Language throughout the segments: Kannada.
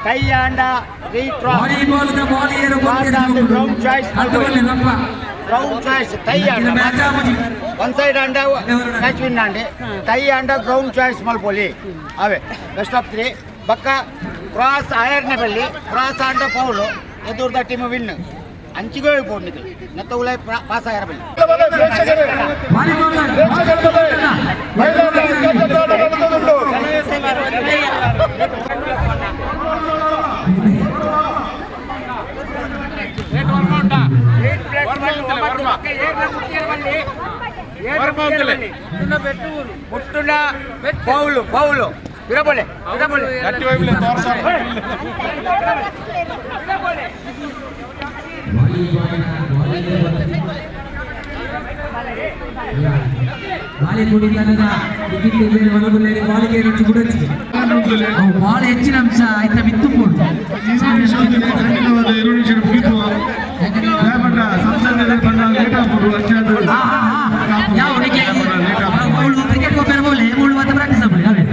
Tayanda ground choice Tayanda one side and catch win and Tayanda ground choice Malpoli away best of 3 Baka cross iron belly cross under Paulo edur the team win ಅಂಚಿಗೆ ಹೇಳ್ಬೋದು ನತ್ತೌಲೈ ಪಾಸ್ ಆಗಿರಬಲ್ಲ ಮುಟ್ಟುನ ಪೌಲು ಪೌಲು ಇರಬಲೆ ಇರಬಲೆ ಬಾಳೆ ಕುಡಿತನದ ಟಿಕೆಟ್ ಮೇಲೆ ಮನದಲ್ಲಿ ಬಾಳಿಗೆ ರುಚಿ ಗುಡಚಿ ಅವು ಬಾಳ ಹೆಚ್ಚಿನ ಅಂಶ ಆಯ್ತಾ ಬಿತ್ತು ಕೊಡು ಧನ್ಯವಾದ ಇರುಣಿಶರು ಮುಗಿತು ಯಾಕಂದ್ರೆ ಸಂಸದದಲ್ಲಿ ಬಂದಾಗ ಲೇಟ್ ಆಗ್ಬಿಡು ಅಷ್ಟೇ ಯಾವ ಹುಡುಗಿ ಮೂಳು ಕ್ರಿಕೆಟ್ ಹೋಗ್ತಾರೆ ಬೋಲೆ ಮೂಳು ಮತ್ತೆ ಪ್ರಾಕ್ಟೀಸ್ ಆಗ್ಬಿಡಿ ಅವೇ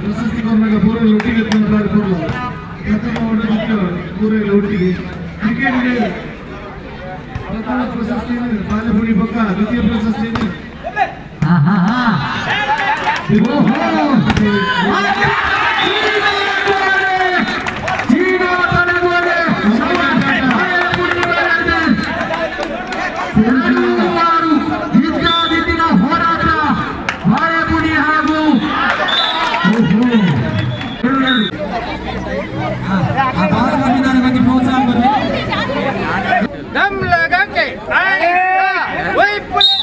ಪ್ರಶಸ್ತಿಗೊಂಡಾಗ ಪೂರ್ವ ಒಟ್ಟಿಗೆ ಪೂರ್ವ ಒಟ್ಟಿಗೆ ಕ್ರಿಕೆಟ್ ಪ್ರಥಮ ಪ್ರಶಸ್ತಿ ಬಾಲಪುರಿ ಪಕ್ಕ ದ್ವಿತೀಯ ಪ್ರಶಸ್ತಿ ಹೋರಾಟ ಬಾಳೆಪುಡಿ ಹಾಗೂ ಬಗ್ಗೆ ಪ್ರೋತ್ಸಾಹ दम लगा के वही पुलिस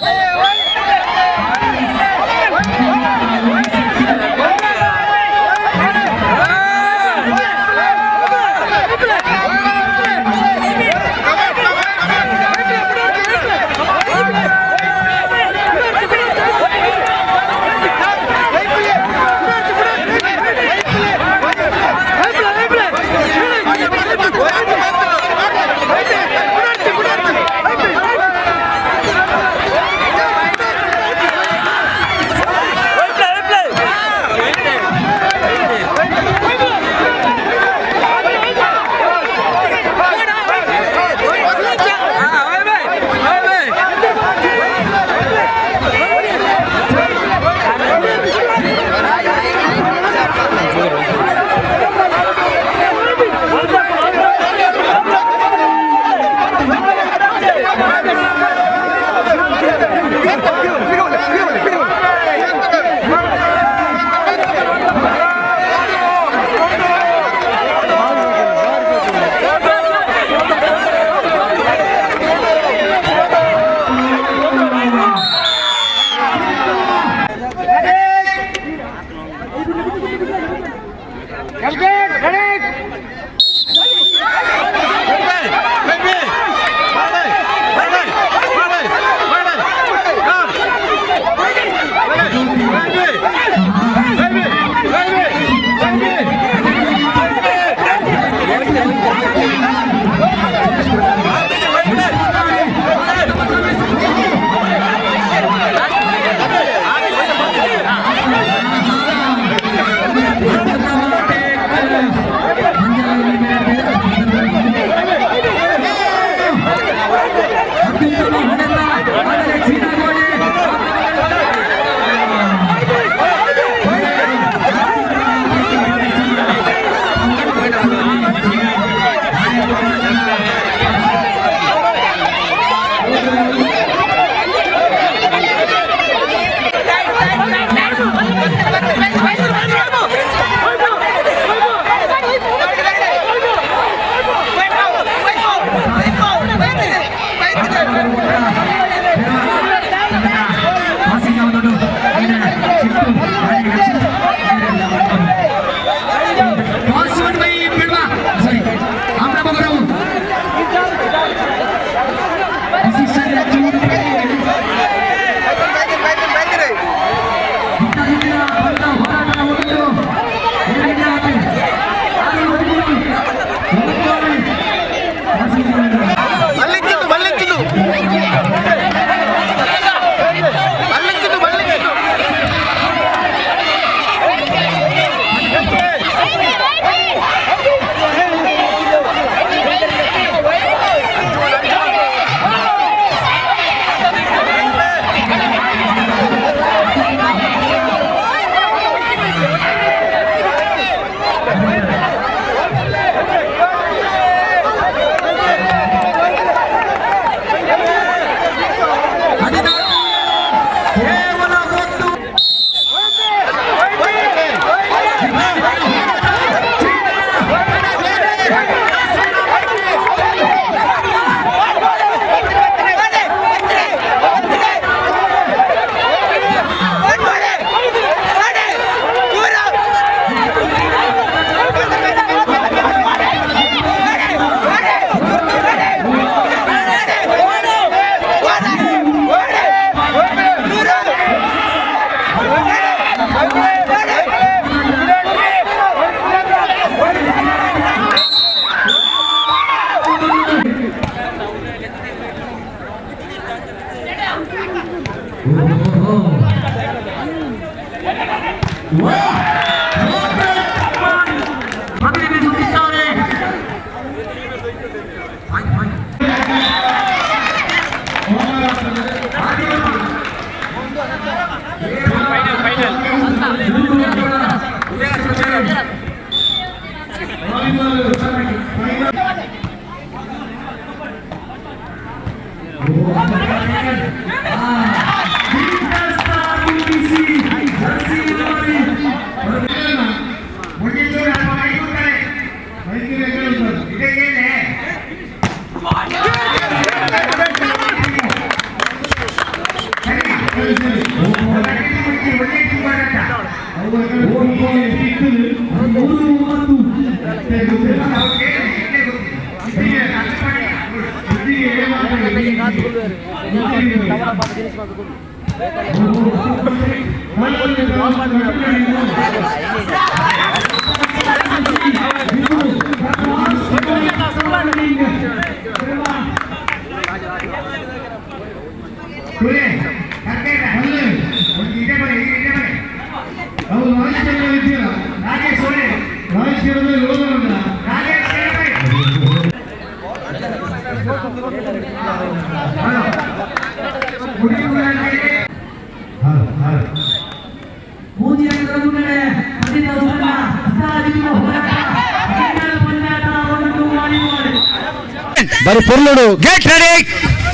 ಬರೀ ಪೊರ್ಲುಡು ಗೆಟ್ ರೆಡಿ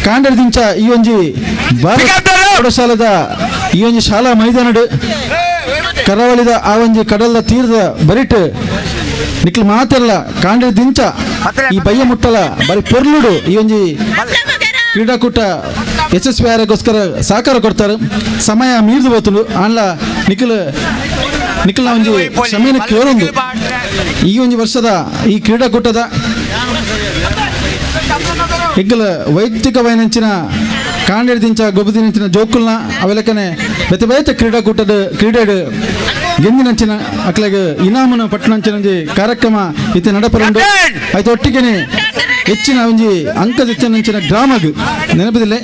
ಕಾಂಡರ್ದಿಂಚ ಈ ಒಂಜಿ ಪಾಠಶಾಲದ ಈ ಒಂಜಿ ಶಾಲಾ ಮೈದಾನಡು ಕರಾವಳಿದ ಆ ಒಂಜಿ ಕಡಲದ ತೀರದ ಬರಿಟ್ ನಿಕ್ಲು ಮಾತೆಲ್ಲ ಕಾಂಡರ್ದಿಂಚ ಈ ಬಯ್ಯ ಮುಟ್ಟಲ ಬರೀ ಪೊರ್ಲುಡು ಈ ಒಂಜಿ ಕ್ರೀಡಾಕೂಟ ಯಶಸ್ವಿ ಆಗೋಸ್ಕರ ಸಹಕಾರ ಕೊಡ್ತಾರೆ ಸಮಯ ಮೀರ್ದು ಹೋತುಂಡು ಆನ್ಲ ನಿಖಿಲ್ ಒಂಜಿ ಸಮಯನ ಕೇಳೊಂದು ಈ ಒಂಜಿ ವರ್ಷದ ಈ ಕ್ರೀಡಾಕೂಟದ ಹೆಗ್ಗಲ ವೈಯಕ್ತಿಕವೈನಂಚಿನ ಕಾಂಡೆಡ್ದಿಂಚ ಗೊಬ್ಬದಿನಂಚಿನ ಜೋಕುಲ್ನ ಅವೆಲಕನೆ ಬೇತೆ ಬೇತೆ ಕ್ರೀಡಾಕೂಟದ ಕ್ರೀಡೆಡ್ ಗೆಂದಿನಂಚಿನ ಅಕ್ಲೆಗ್ ಇನಾಮನ ಪಟ್ಟಣಂಚಿನ ಕಾರ್ಯಕ್ರಮ ಇತ್ತೆ ನಡಪರಂಡು ಆಯ್ತು ಒಟ್ಟಿಗೆನೆ ಹೆಚ್ಚಿನ ಒಂಜಿ ಅಂಕದೆಚ್ಚನಂಚಿನ ಗ್ರಾಮಗ್ ನೆನಪಿದಿಲ್ಲ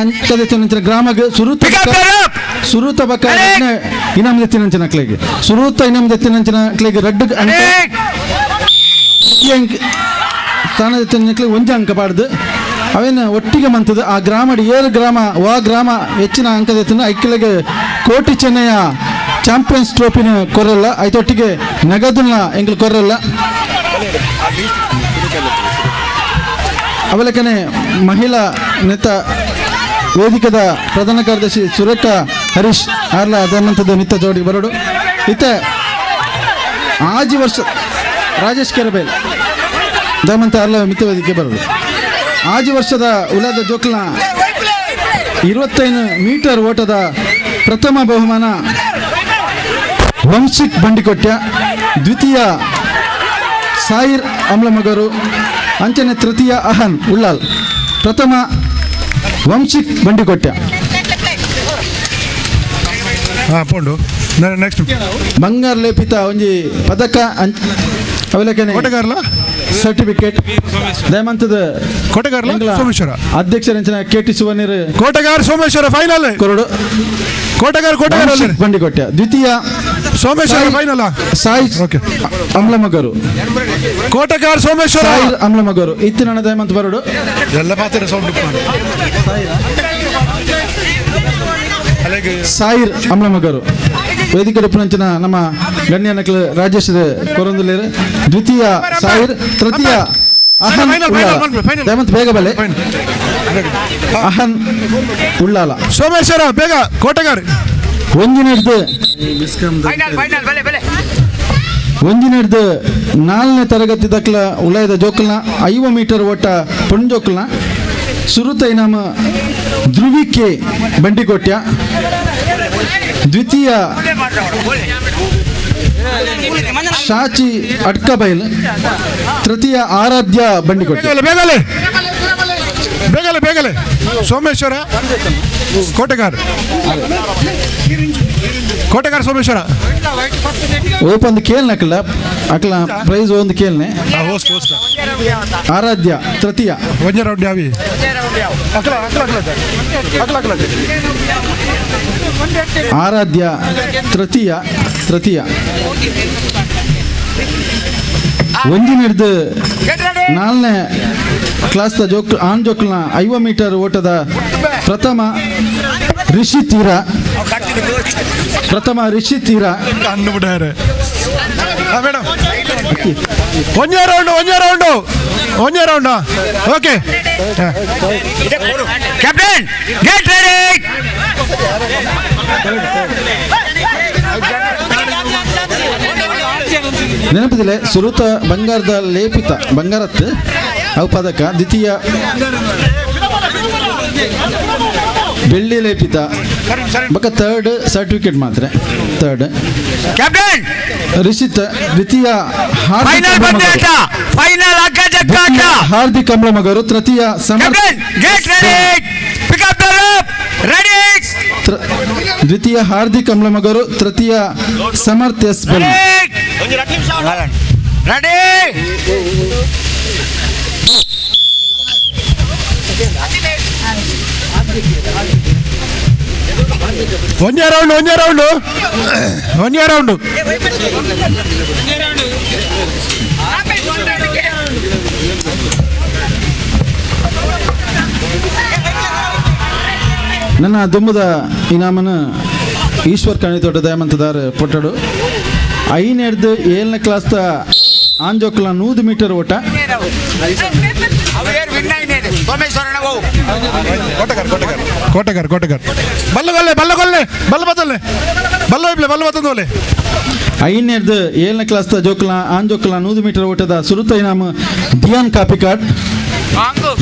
ಅಂಕದೆಚ್ಚನಂಚಿನ ಗ್ರಾಮಗ್ ಸುರೂತ ಬಕ ಇನಾಮ ದೆತ್ತಿನಂಚಿನ ಅಕ್ಲೆಗ್ ಸುರೂತ ಇನಾಮ ದೆತ್ತಿನಂಚಿನ ಅಕ್ಲೆಗ್ ರಡ್ಡ್ ಸ್ಥಾನದ ಒಂಜಿ ಅಂಕ ಪಾಡ್ದು ಅವೇನು ಒಟ್ಟಿಗೆ ಮಂತದ್ದು ಆ ಗ್ರಾಮಡ್ ಏಳು ಗ್ರಾಮ ಗ್ರಾಮ ಹೆಚ್ಚಿನ ಅಂಕದೆತ್ತಿನ ಐಕ್ಯಲೆಗೆ ಕೋಟಿ ಚೆನ್ನಯ್ಯ ಚಾಂಪಿಯನ್ಸ್ ಟ್ರೋಫಿನ ಕೊರಲ್ಲ ಐತೊಟ್ಟಿಗೆ ನಗದುನ ಎಂಗ್ಲು ಕೊರಲ್ಲ ಅವಲಕನೆ ಮಹಿಳಾ ನೇತ ವೇದಿಕದ ಪ್ರಧಾನ ಕಾರ್ಯದರ್ಶಿ ಸುರೇಖಾ ಹರೀಶ್ ಆರ್ಲ ಅದನ್ನಂಥದ್ದು ನಿತ್ಯ ಜೋಡಿ ಬರೋಡು ಇತ್ತೆ ಆಜಿ ವರ್ಷ ರಾಜೇಶ್ ಕೆರಬೇಲ್ ದಮಂತ ಆರ್ಲ ಮಿತ್ತ ವೇದಿಕೆ ಬರೋಡು ಆಜಿ ವರ್ಷದ ಉಲಾದ ಜೋಕ್ಲ 25 ಮೀಟರ್ ಓಟದ ಪ್ರಥಮ ಬಹುಮಾನ ವಂಶಿಕ್ ಬಂಡಿಕೊಟ್ಯ, ದ್ವಿತೀಯ ಸಾಯಿರ್ ಅಮ್ಲಮಗರು, ಅಂಚನೆ ತೃತೀಯ ಅಹನ್ ಉಳ್ಳಾಲ್, ಪ್ರಥಮ ವಂಶಿಕ್ ಬಂಡಿಕೊಟ್ಯ. ನೆಕ್ಸ್ಟ್ ಬಂಗಾರ ಲೇಪಿತ ಒಂಜಿ ಪದಕ ಅವಲಕನೆ ಸರ್ಟಿಫಿಕೇಟ್ ದಯಮಂತದ ಕೋಟೆಗಾರ್ಲ ಸೋಮೇಶ್ವರ ಅಧ್ಯಕ್ಷರಂಚಿನ ಕೆಟಿ ಸುವರ್ಣೀರ್ ಕೋಟೆಗಾರ್ ಸೋಮೇಶ್ವರ ಫೈನಲ್ ಕೊರಡು ಕೋಟೆಗಾರ್ ಬಂಡಿಕೊಟ್ಯ, ದ್ವಿತೀಯ ಸೋಮೇಶ್ವರ ಫೈನಲ್ ಸಾಯಿ ಅಮ್ಲಮಗರು, ಕೋಟೆಗಾರ್ ಸೋಮೇಶ್ವರ ಸಾಯಿರ್ ಅಮ್ಲಮಗರು ಇತ್ತಿನ ದಯಮಂತ ಬರೋಡು ಎಲ್ಲ ಪಾತ್ರ ಸೌಂಡ್ ಸಾಯಿರ್ ಅಮ್ಲಮಗರು ವೇದಿಕೆ ರೂಪನಂಚಿನ ನಮ್ಮ ಗಣ್ಯ ನಕಲು ರಾಜೇಶ್ ಕೊರಂದುಲೇರು, ದ್ವಿತೀಯ ಸಾಯಿರ್, ತೃತೀಯ ಅಹನ್ ದಯಮಂತ ಬೇಗ ಬಲೆ ಅಹನ್ ಉಳ್ಳಾಲ ಸೋಮೇಶ್ವರ ಬೇಗ ಕೋಟೆಗಾರ್ ಒಂಜಿನಡ್ದು 4ನೇ ತರಗತಿ ದಕ್ಲ ಉಲಾಯದ ಜೋಕಲ್ನ 5 ಮೀಟರ್ ಓಟ ಪುಣ್ಜೋಕಲ್ನ ಸುರುತ ಇನಾಮ ಧ್ರುವಿ ಕೆ ಬಂಡಿಕೊಟ್ಯ, ದ್ವಿತೀಯ ಶಾಚಿ ಅಡ್ಕಬೈಲ್, ತೃತೀಯ ಆರಾಧ್ಯ ಬಂಡಿಕೊಟ್ಯ. ಬೇಗಲೆ ಸೋಮೇಶ್ವರ ಕೋಟೆಗಾರ್ ಕೋಟೆಗಾರ್ ಸೋಮೇಶ್ವರ ಓಪನ್ ಕೇಳ್ನೆ ಅಕ್ಲ ಪ್ರೈಸ್ ಒಂದು ಕೇಳ್ನೆ. ಹೋಸ್ಟ್ ಆರಾಧ್ಯ ತೃತೀಯ. ಒಂಜ ರೌಂಡ್ ಯಾವಿ ಆರಾಧ್ಯ ತೃತೀಯ ಒಂದಿನ ಹಿಡಿದು 4ನೇ ಕ್ಲಾಸ್ದ ಆನ್ ಜೋಕ್ಲನ 50 ಮೀಟರ್ ಓಟದ ಪ್ರಥಮ ರಿಷಿ ತೀರ ಅನ್ನು ಬಿಡ್ತಾರೆ ಮೇಡಮ್. ಒಂಜ round okay. Captain get ready. ನೆನಪಿದಿಲ್ಲ ಸುರುತ ಬಂಗಾರದ ಲೇಪಿತ ಬಂಗಾರತ್ ಅವು ಪದಕ ದ್ವಿತೀಯ ಬೆಳ್ಳಿ ಲೇಪಿತ ಬಕ ಥರ್ಡ್ ಸರ್ಟಿಫಿಕೇಟ್ ಮಾತ್ರ ಥರ್ಡ್ ಕ್ಯಾಪ್ಟನ್ ರಿಷಿತ್ ದ್ವಿತೀಯ ಫೈನಲ್ ಪಂದ್ಯಾಟ ಫೈನಲ್ ಅಗ್ಗಜಗ್ಗಾಟ ಹಾರ್ದಿಕ್ ಕಂಬ್ಳಮಗರು ತೃತೀಯ captain get ready pick up the rope ready ದ್ವಿತೀಯ ಹಾರ್ದಿಕ್ ಕಂಬ್ಳಮಗರು ತೃತೀಯ ಸಮರ್ಥ್ ಎಸ್ ಬೆಲ್ ರೆಡಿ. ಒಂಜ ರೌಂಡ್ ನನ್ನ ದುಮ್ಮದ ಇನಾಮನ ಈಶ್ವರ್ ಕಣಿತೋಟ ದಯಮಂತದಾರ್ ಪೊಟ್ಟಡು 7ನೇ ಕ್ಲಾಸ್ದ ಆಂಜೋಕ್ಲ 100 ಮೀಟರ್ ಓಟ ಕೋಟೆಗಾರ್ ಬಲ್ಲಗೊಲ್ಲೆ ಬತ್ತಂದೋಲೆ 7ನೇ ಕ್ಲಾಸ್ದ ಆಂಜೋಕ್ಲ 100 ಮೀಟರ್ ಓಟದ ಸುರುತ ಇನಾಮ ದಿಯಾನ್ ಕಾಪಿಕಾಡ್.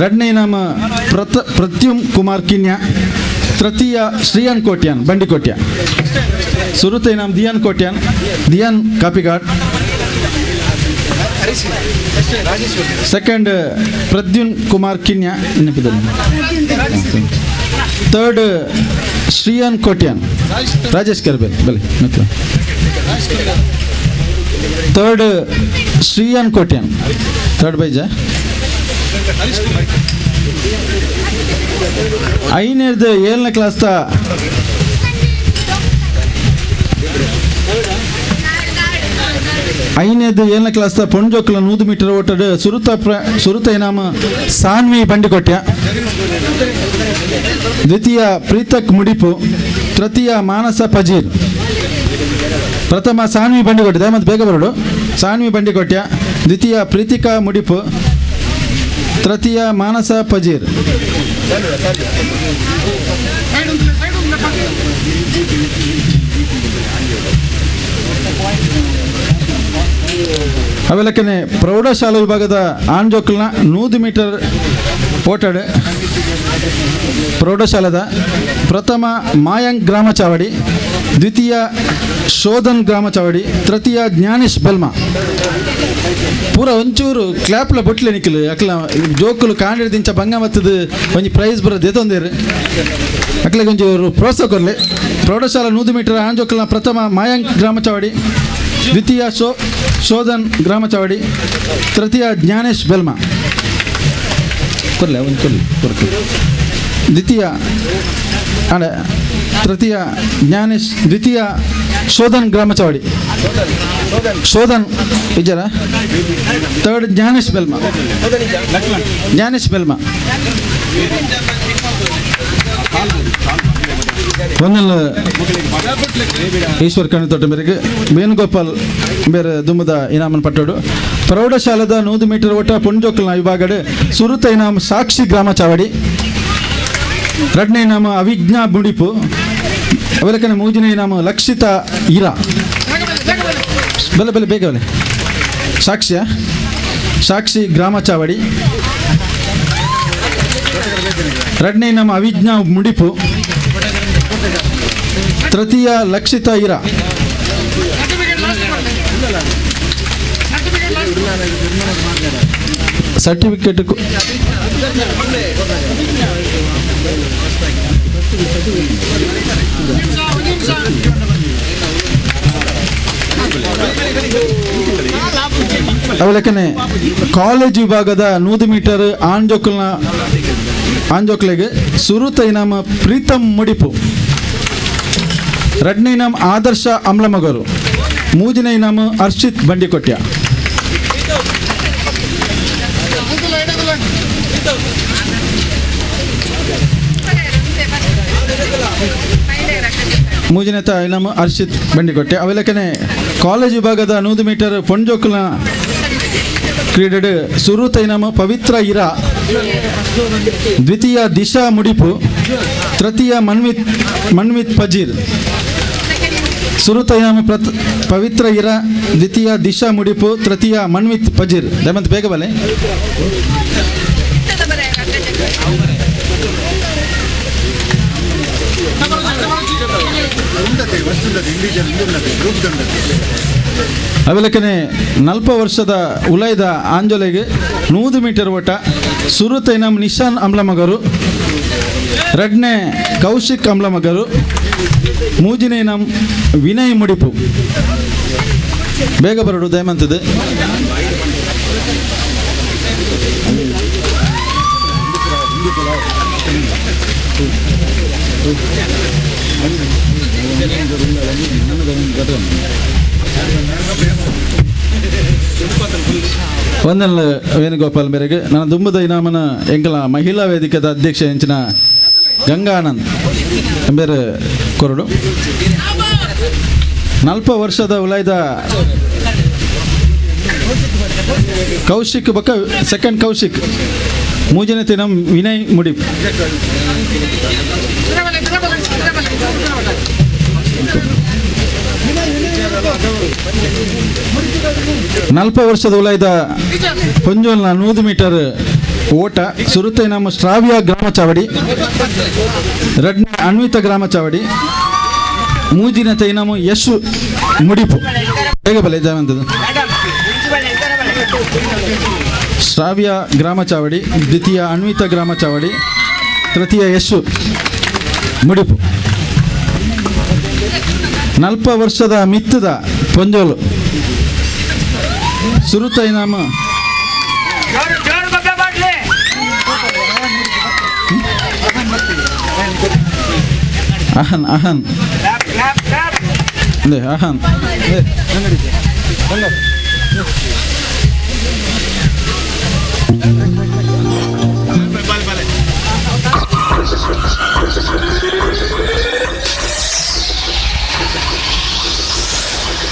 2ನೇ ಇನಾಮ ಪ್ರತ್ಯುಮ್ ಕುಮಾರ್ ಕಿನ್ಯಾ. ತೃತೀಯ ಶ್ರೀಯಾನ್ ಕೋಟ್ಯಾನ್ ಬಂಡಿಕೋಟ್ಯ. ಸುರುತ ಇನಾಮ್ ದಿಯಾನ್ ಕಾಪಿಕಾಡ್. ಸೆಕೆಂಡ್ ಪ್ರದ್ಯುನ್ ಕುಮಾರ್ ಕಿನ್ಯಾ ನೆನಪಿದಲ್ಲಿ. ಥರ್ಡ್ ಶ್ರೀಯಾನ್ ಕೋಟ್ಯಾನ್ ರಾಜೇಶ್ ಕರ್ಬೇಲ್ ಬಲೆ ಥರ್ಡ್ ಶ್ರೀಯಾನ್ ಕೋಟ್ಯಾನ್ ಥರ್ಡ್ ಬೈಜ. 7ನೇ ಕ್ಲಾಸ್ದ ಪೊಂಜೋಕ್ಲ 100 ಮೀಟರ್ ಓಟದ ಸುರುತ ಇನಾಮ ಸಾನ್ವಿ ಬಂಡಿಕೋಟ್ಯ. ದ್ವಿತೀಯ ಪ್ರೀತಕ್ ಮುಡಿಪು. ತೃತೀಯ ಮಾನಸ ಪಜೀರ್. ಪ್ರಥಮ ಸಾನ್ವಿ ಬಂಡಿಕೋಟ್ಯ ಮತ್ತು ಬೇಗ ಬರೋಡು ಸಾನ್ವಿ ಬಂಡಿಕೋಟ್ಯ. ದ್ವಿತೀಯ ಪ್ರೀತಿಕಾ ಮುಡಿಪು. ತೃತೀಯ ಮಾನಸ ಪಜೀರ್. ಅವೆಲ್ಲಕ್ಕನೆ ಪ್ರೌಢಶಾಲಾ ವಿಭಾಗದ ಆಂಜೋಕ್ಲನ 100 ಮೀಟರ್ ಓಟಡ್ ಪ್ರೌಢಶಾಲಾದ ಪ್ರಥಮ ಮಾಯಾಂಕ್ ಗ್ರಾಮ ಚಾವಡಿ. ದ್ವಿತೀಯ ಶೋಧನ್ ಗ್ರಾಮ ಚಾವಡಿ. ತೃತೀಯ ಜ್ಞಾನೇಶ್ ಬೆಲ್ಮಾ. ಪೂರ ಒಂಚೂರು ಕ್ಲಾಪ್ಲ ಬೊಟ್ಲೆ ನಿಕ್ಕಲು ಅಕ್ಲ ಜೋಕುಲು ಕಾಂಡಿಡ್ದಿಂಚ ಬಂಗ ಮತ್ತದ ಒಂಜಿ ಪ್ರೈಸ್ ಬರೋದು ಎತ್ತೊಂದೇರು ಅಕ್ಲಿಗೆ ಒಂಚೂರು ಪ್ರೋತ್ಸಾಹ ಕೊರಲೆ. ಪ್ರೌಢಶಾಲಾ 100 ಮೀಟರ್ ಆಂಜೋಕ್ಲನ ಪ್ರಥಮ ಮಾಯಾಂಕ್ ಗ್ರಾಮ ಚಾವಡಿ. ದ್ವಿತೀಯ ಶೋಧನ್ ಗ್ರಾಮ ಚಾವಡಿ. ತೃತೀಯ ಜ್ಞಾನೇಶ್ ಬೆಲ್ಮಾ ಕೊರಲೆ ಒಂದು ಕೊರಲೆ ದ್ವಿತೀಯ ತೃತೀಯ ಜ್ಞಾನೇಶ್. ದ್ವಿತೀಯ ಶೋಧನ್ ಗ್ರಾಮ ಚಾವಡಿ ಶೋಧನ್ ವಿಜರ. ಥರ್ಡ್ ಜ್ಞಾನೇಶ್ ಬೆಲ್ಮಾ ಒಂದೆಲ್ಲ ಈಶ್ವರ್ ಕಣಿತೋಟ ಮೇರೆಗೆ ವೇಣುಗೋಪಾಲ್ ಬೇರೆ ದುಮ್ಮದ ಇನಾಮನ್ ಪಟ್ಟೋಡು. ಪ್ರೌಢಶಾಲಾದ 100 ಮೀಟರ್ ಓಟ ಪೊಂಜೋಕ್ಲನ ವಿಭಾಗಡ್ ಸುರುತ ಇನಾಮ ಸಾಕ್ಷಿ ಗ್ರಾಮ ಚಾವಡಿ. 2ನೇ ಇನಾಮ ಅವಿಜ್ಞಾ ಮುಡಿಪು. ಅವೆಲ್ಲಕನೆ 3ನೇ ಇನಾಮ ಲಕ್ಷಿತ ಈರಾ ಬೆಲೆ ಬೇಗ ಬೆಲೆ ಸಾಕ್ಷಿ ಗ್ರಾಮ ಚಾವಡಿ. 2ನೇ ಇನಾಮ ಅವಿಜ್ಞಾ ಮುಡಿಪು. ತೃತೀಯ ಲಕ್ಷಿತ ಈರಾ. ಸರ್ಟಿಫಿಕೇಟ್ ಅವಲಕ್ಕನೆ ಕಾಲೇಜ್ ವಿಭಾಗದ 100 ಮೀಟರ್ ಆಂಜೋಕ್ಲೆಗೆ ಸುರುತ ಇನಾಮ ಪ್ರೀತಮ್ ಮುಡಿಪು, ರಡ್ನೇ ಇನಾಮ್ ಆದರ್ಶ ಅಮ್ಲಮಗರು, ಮೂಜನೇ ಇನಾಮ ಹರ್ಷಿತ್ ಬಂಡಿಕೊಟ್ಯ. ಮೂಜನೇತ ಇನಾಮ ಹರ್ಷಿತ್ ಬಂಡಿಕೊಟ್ಟೆ. ಅವೆಲ್ಲಕನೆ ಕಾಲೇಜ್ ವಿಭಾಗದ 100 ಮೀಟರ್ ಪೊಂಜೋಕಲ್ನ ಕ್ರೀಡೆಡ್ ಸುರುತ ಇನಾಮ ಪವಿತ್ರ ಇರಾ, ದ್ವಿತೀಯ ದಿಶಾ ಮುಡಿಪು, ತೃತೀಯ ಮನ್ವಿತ್ ಪಜೀರ್. ಸುರುತ ಇನಾಮ ಪವಿತ್ರ ಇರಾ, ದ್ವಿತೀಯ ದಿಶಾ ಮುಡಿಪು, ತೃತೀಯ ಮನ್ವಿತ್ ಪಜೀರ್. ದಯಮಂತ್ ಬೇಗ ಬಲೆ. ಅವೆಲ್ಲಕನೆ 40 ವರ್ಷದ ಉಲೈದ ಆಂಜೋಲೆಗೆ 100 ಮೀಟರ್ ಓಟ ಸುರುತ ಇನಾಮ್ ನಿಶಾನ್ ಅಮ್ಲಮಗರು, ರಡ್ನೆ ಕೌಶಿಕ್ ಅಮ್ಲಮಗರು, ಮೂಜಿನೇ ಇನಾಮ್ ವಿನಯ್ ಮುಡಿಪು. ಬೇಗ ಬರೋಡು ದಯಮಂತದ್ದು. ಒಂದಲ್ಲ ವೇಣುಗೋಪಾಲ್ ಮೇರೆಗೆ ನಾನು ದುಂಬದ ಇನಾಮನ ಎಂಕಲ ಮಹಿಳಾ ವೇದಿಕೆದ ಅಧ್ಯಕ್ಷ ಎಂಚಿನ ಗಂಗಾನಂದ್ ಬೇರೆ ಕೊರಡು 40 ವರ್ಷದ ಉಲಾಯ್ದ ಕೌಶಿಕ್ ಬಕ್ಕ ಸೆಕೆಂಡ್ ಕೌಶಿಕ್, ಮೂಜನೇ ತಿನಂ ವಿನಯ್ ಮುಡಿಪ್. ನಲ್ಪ ವರ್ಷದ ಉಲಾಯ್ದ ಪೊಂಜೋಲ್ನ 100 ಮೀಟರ್ ಓಟ ಸುರುತ ಇನಾಮ ಶ್ರಾವ್ಯ ಗ್ರಾಮ ಚಾವಡಿ, ರಡ್ನ ಅನ್ವಿತ ಗ್ರಾಮ ಚಾವಡಿ, ಮೂಜಿನ ಇನಾಮ ಯಶು ಮುಡಿಪು. ಬೇಗ ಬಲೆ ಜಾವಂತದ್ದು. ಶ್ರಾವ್ಯ ಗ್ರಾಮ ಚಾವಡಿ, ದ್ವಿತೀಯ ಅನ್ವಿತ ಗ್ರಾಮ ಚಾವಡಿ, ತೃತೀಯ ಯಶು ಮುಡಿಪು. 40 ವರ್ಷದ ಮಿತ್ತದ ಪೊಂಜೋಲು ಸುರುತ ಇನಾಮ ಅಹನ್ ಅಹನ್ ಅಹನ್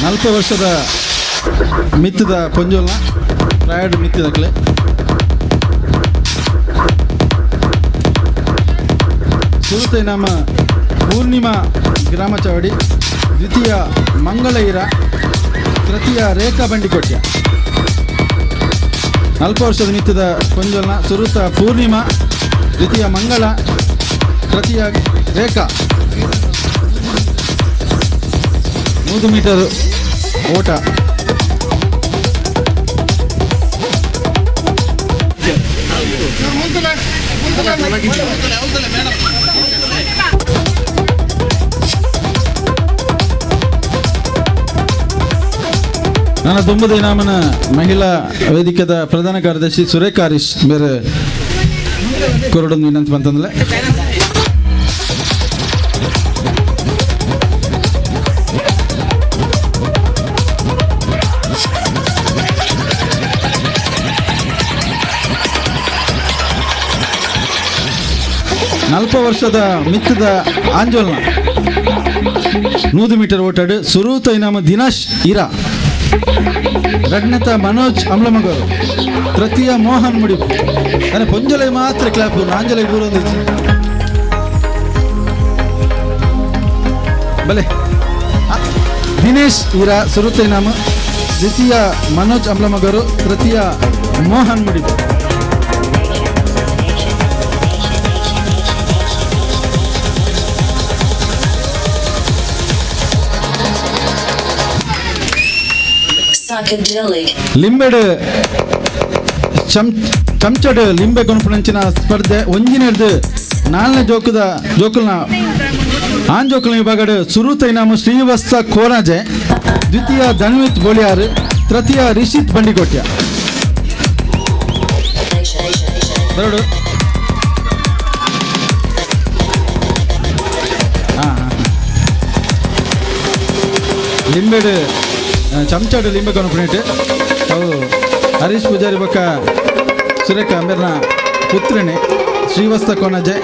40 ವರ್ಷದ ಮಿತ್ತದ ಪೊಂಜೋಲ್ನ ಪ್ರಾಯಡ್ ಮಿತ್ತಿದಕ್ಲೆ ಸುರುತ ಇನಾಮ ಪೂರ್ಣಿಮಾ ಗ್ರಾಮ ಚಾವಡಿ, ದ್ವಿತೀಯ ಮಂಗಳ ಇರ, ತೃತೀಯ ರೇಖಾ ಬಂಡಿಕೊಟ್ಯ. 40 ವರ್ಷದ ಮಿತ್ತದ ಪೊಂಜೋಲ್ನ ಸುರುತ ಪೂರ್ಣಿಮಾ, ದ್ವಿತೀಯ ಮಂಗಳ, ತೃತೀಯ ರೇಖಾ. 100 ಮೀಟರ್ ಓಟ ನನ್ನ ದುಂಬದ ಇನಾಮನ ಮಹಿಳಾ ವೇದಿಕೆದ ಪ್ರಧಾನ ಕಾರ್ಯದರ್ಶಿ ಸುರೇಖ ಹರೀಶ್ ಬೇರೆ ಕೊರಡೊಂದು ವಿನಂತಿ ಬಂತಂದ್ರೆ 40 ವರ್ಷದ ಮಿತ್ತದ ಆಂಜೋಲ್ನ 100 ಮೀಟರ್ ಓಟಾಡು ಸುರುತ ಇನಾಮ ದಿನಾಶ್ ಇರಾ, ರಡ್ನತ ಮನೋಜ್ ಅಮ್ಲಮಗರು, ತೃತೀಯ ಮೋಹನ್ ಮುಡಿಪು. ಅಂದರೆ ಪೊಂಜೊಲೆ ಮಾತ್ರ ಕ್ಲಾಪ್ ಆಂಜೋಲೆ ಬೂರೊಂದಿತ್ತು ಬಲೆ. ದಿನೇಶ್ ಇರಾ ಸುರುತ ಇನಾಮ, ದ್ವಿತೀಯ ಮನೋಜ್ ಅಮ್ಲಮಗರು, ತೃತೀಯ ಮೋಹನ್ ಮುಡಿಪು. ಲಿಂಬೆಡ್ ಚಮಚಡ್ ಲಿಂಬೆ ಕೊನಪುನಂಚಿನ ಸ್ಪರ್ಧೆ ಒಂಜಿನೆರ್ದು 4ನೇ ಜೋಕುಲ್ನ ಆಂಜೋಕುಲ್ನ ವಿಭಾಗಡ್ ಸುರುತ ಇನಾಮ ಶ್ರೀವತ್ಸ ಕೋರಾಜೆ, ದ್ವಿತೀಯ ಧನ್ವಿತ್ ಬೋಳಿಯಾರ್, ತೃತೀಯ ರಿಷಿತ್ ಬಂಡಿಕೊಟ್ಯ. ಬರೋಡು ಲಿಂಬೆಡ್ ಚಮಚಾಡು ಲಿಂಬೆ ಕೊನಪುನೇಟ್ ಅವು ಹರೀಶ್ ಪೂಜಾರಿ ಬೊಕ್ಕ ಸುರೇಖ ಅಂಬೇರ್ನ ಪುತ್ರನೇ ಶ್ರೀವಸ್ತ ಕೊನಜೆ